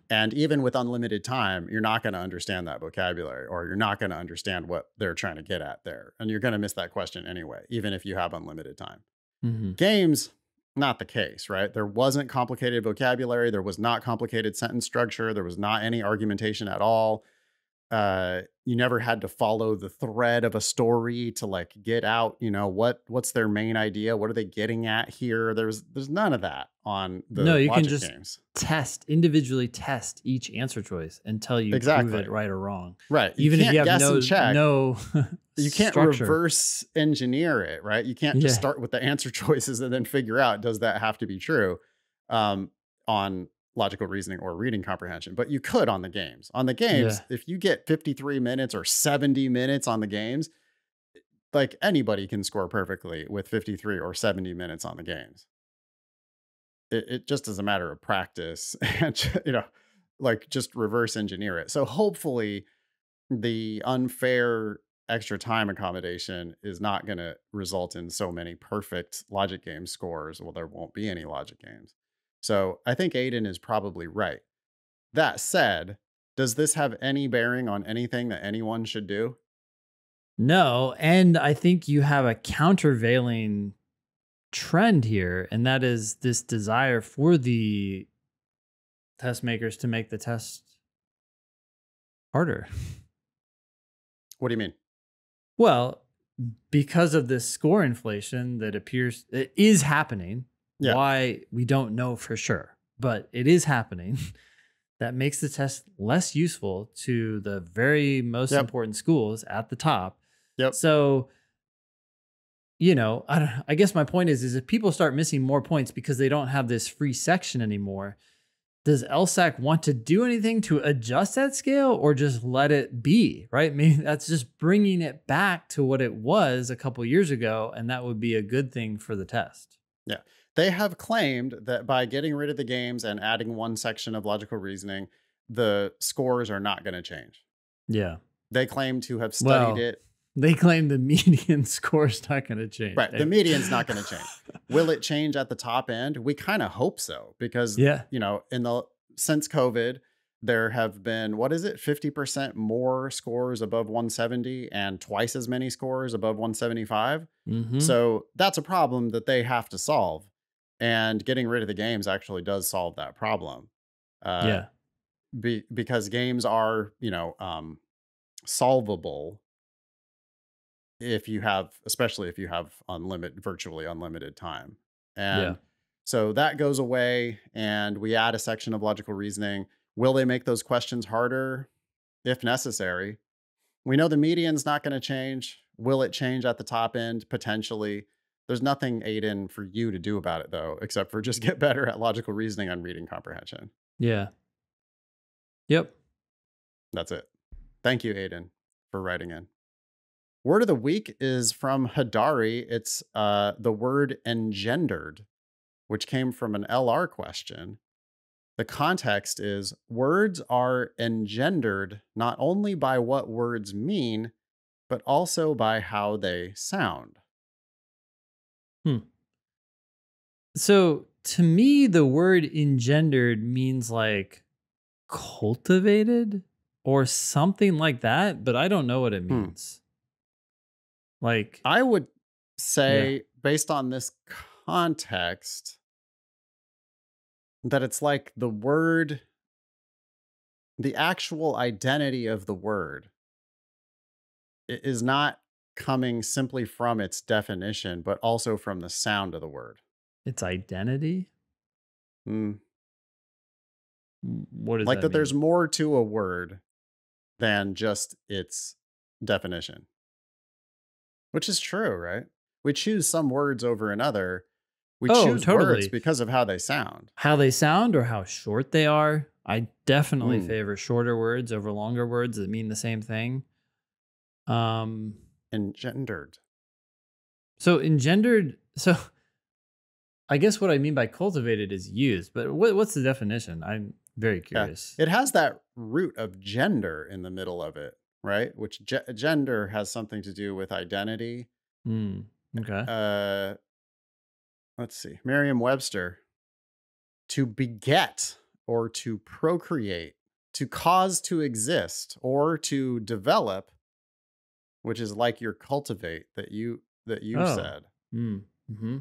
And even with unlimited time, you're not going to understand that vocabulary or you're not going to understand what they're trying to get at there. And you're going to miss that question anyway, even if you have unlimited time. Games, not the case, right? There wasn't complicated vocabulary. There was not complicated sentence structure. There was not any argumentation at all. You never had to follow the thread of a story to like get out, what's their main idea? What are they getting at here? There's none of that on the No, you can logic just games. individually test each answer choice until you prove it right or wrong. Right. Even if you have no you can't structure. reverse engineer it, right? You can't just start with the answer choices and then figure out, does that have to be true on logical reasoning or reading comprehension? But you could on the games. On the games, if you get 53 minutes or 70 minutes on the games, like anybody can score perfectly with 53 or 70 minutes on the games. It just is a matter of practice and, like just reverse engineer it. So hopefully the unfair extra time accommodation is not going to result in so many perfect logic game scores. Well, there won't be any logic games. So I think Aiden is probably right. That said, does this have any bearing on anything that anyone should do? No. And I think you have a countervailing trend here, and that is this desire for the test makers to make the test harder. What do you mean? Well, because of this score inflation that appears it is happening. Yeah. Why, we don't know for sure, but it is happening. That makes the test less useful to the very most important schools at the top. So, I guess my point is if people start missing more points because they don't have this free section anymore, does LSAC want to do anything to adjust that scale or just let it be, right? Maybe that's just bringing it back to what it was a couple years ago, and that would be a good thing for the test. Yeah. They have claimed that by getting rid of the games and adding one section of logical reasoning, the scores are not going to change. Yeah. They claim to have studied Well, it. they claim the median score is not going to change. Right. The median's not going to change. Will it change at the top end? We kind of hope so because, Yeah. since COVID, there have been, 50% more scores above 170 and twice as many scores above 175. Mm-hmm. So that's a problem that they have to solve. And getting rid of the games actually does solve that problem. Yeah. Because games are, solvable especially if you have virtually unlimited time. And Yeah. so that goes away and we add a section of logical reasoning. Will they make those questions harder? If necessary. We know the median's not going to change. Will it change at the top end? Potentially. There's nothing, Aiden, for you to do about it, though, except for just get better at logical reasoning and reading comprehension. Yeah. Yep. That's it. Thank you, Aiden, for writing in. Word of the week is from Hadari. It's the word engendered, which came from an LR question. The context is words are engendered not only by what words mean, but also by how they sound. So to me, the word engendered means like cultivated or something like that, but I don't know what it means. Like, I would say, based on this context, that it's like the word, the actual identity of the word is not coming simply from its definition, but also from the sound of the word. its identity? What does like that that mean? there's more to a word than just its definition. Which is true, right? We choose some words over another. We choose words because of how they sound. How they sound or how short they are. I definitely favor shorter words over longer words that mean the same thing. Engendered. So engendered. So I guess what I mean by cultivated is used, but what's the definition? I'm very curious. Yeah. It has that root of gender in the middle of it, right? Which gender has something to do with identity. Okay. Let's see. Merriam-Webster. To beget or to procreate, to cause to exist or to develop, which is like your cultivate that you said. Mm-hmm.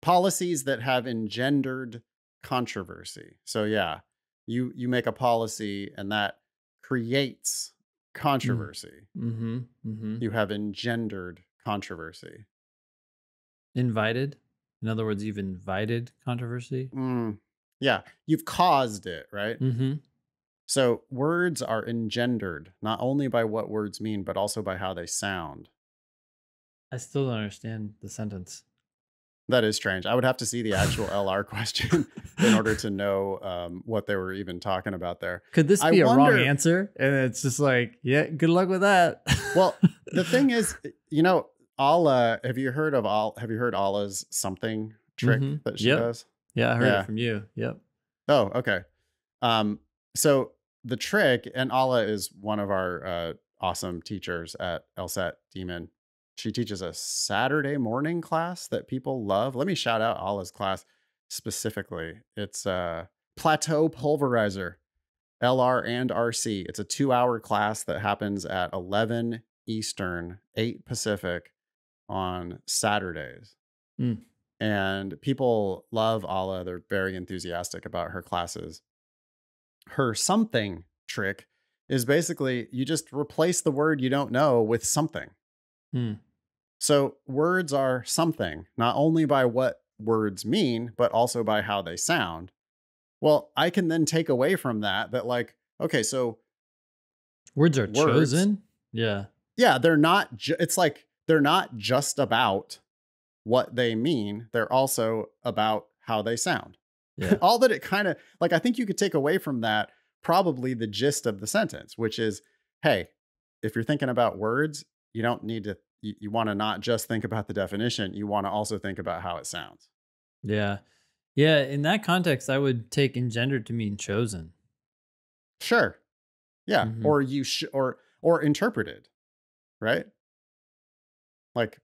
Policies that have engendered controversy. So yeah, you make a policy and that creates controversy. You have engendered controversy. Invited? In other words, you've invited controversy? Yeah, you've caused it, right? Mm-hmm. So words are engendered not only by what words mean, but also by how they sound. I still don't understand the sentence. That is strange. I would have to see the actual LR question in order to know what they were even talking about there. Could this be a wrong answer? And it's just like, yeah, good luck with that. Well, the thing is, Allah, have you heard Allah's something trick that she does? Yeah, I heard it from you. Yep. Oh, okay. So the trick, and Allah is one of our awesome teachers at LSAT Demon. She teaches a Saturday morning class that people love. Let me shout out Allah's class specifically. It's Plateau Pulverizer, LR and RC. It's a 2-hour class that happens at 11 Eastern, 8 Pacific on Saturdays. And people love Allah. They're very enthusiastic about her classes. Her something trick is basically you just replace the word you don't know with something. So words are something, not only by what words mean, but also by how they sound. Well, I can then take away from that like, okay, so words are chosen. Yeah. Yeah. They're not, it's like, they're not just about what they mean. They're also about how they sound. Yeah. All that it kind of like, I think you could take away from that probably the gist of the sentence, which is, hey, if you're thinking about words, you don't need to, you want to not just think about the definition. You want to also think about how it sounds. Yeah. Yeah. In that context, I would take engendered to mean chosen. Sure. Yeah. Mhm. Or or interpreted, right? Like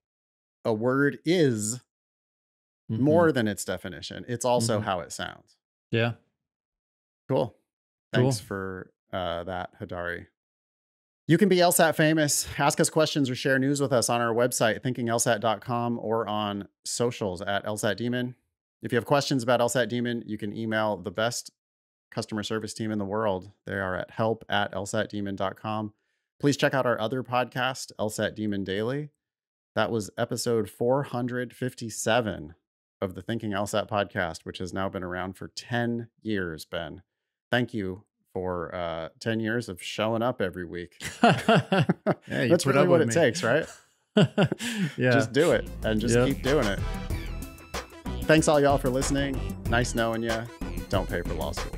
a word is Mhm. more than its definition. It's also Mhm. how it sounds. Yeah. Cool. Thanks Cool. for that, Hadari. You can be LSAT famous. Ask us questions or share news with us on our website, thinkinglsat.com, or on socials at LSAT Demon. If you have questions about LSAT Demon, you can email the best customer service team in the world. They are at help@lsatdemon.com. Please check out our other podcast, LSAT Demon Daily. That was episode 457 of the Thinking LSAT podcast, which has now been around for 10 years, Ben. Thank you for 10 years of showing up every week. Yeah, you That's put really up what with it me. takes, right? Yeah. Just do it and just Yep. keep doing it. Thanks all y'all for listening. Nice knowing you. Don't pay for law school.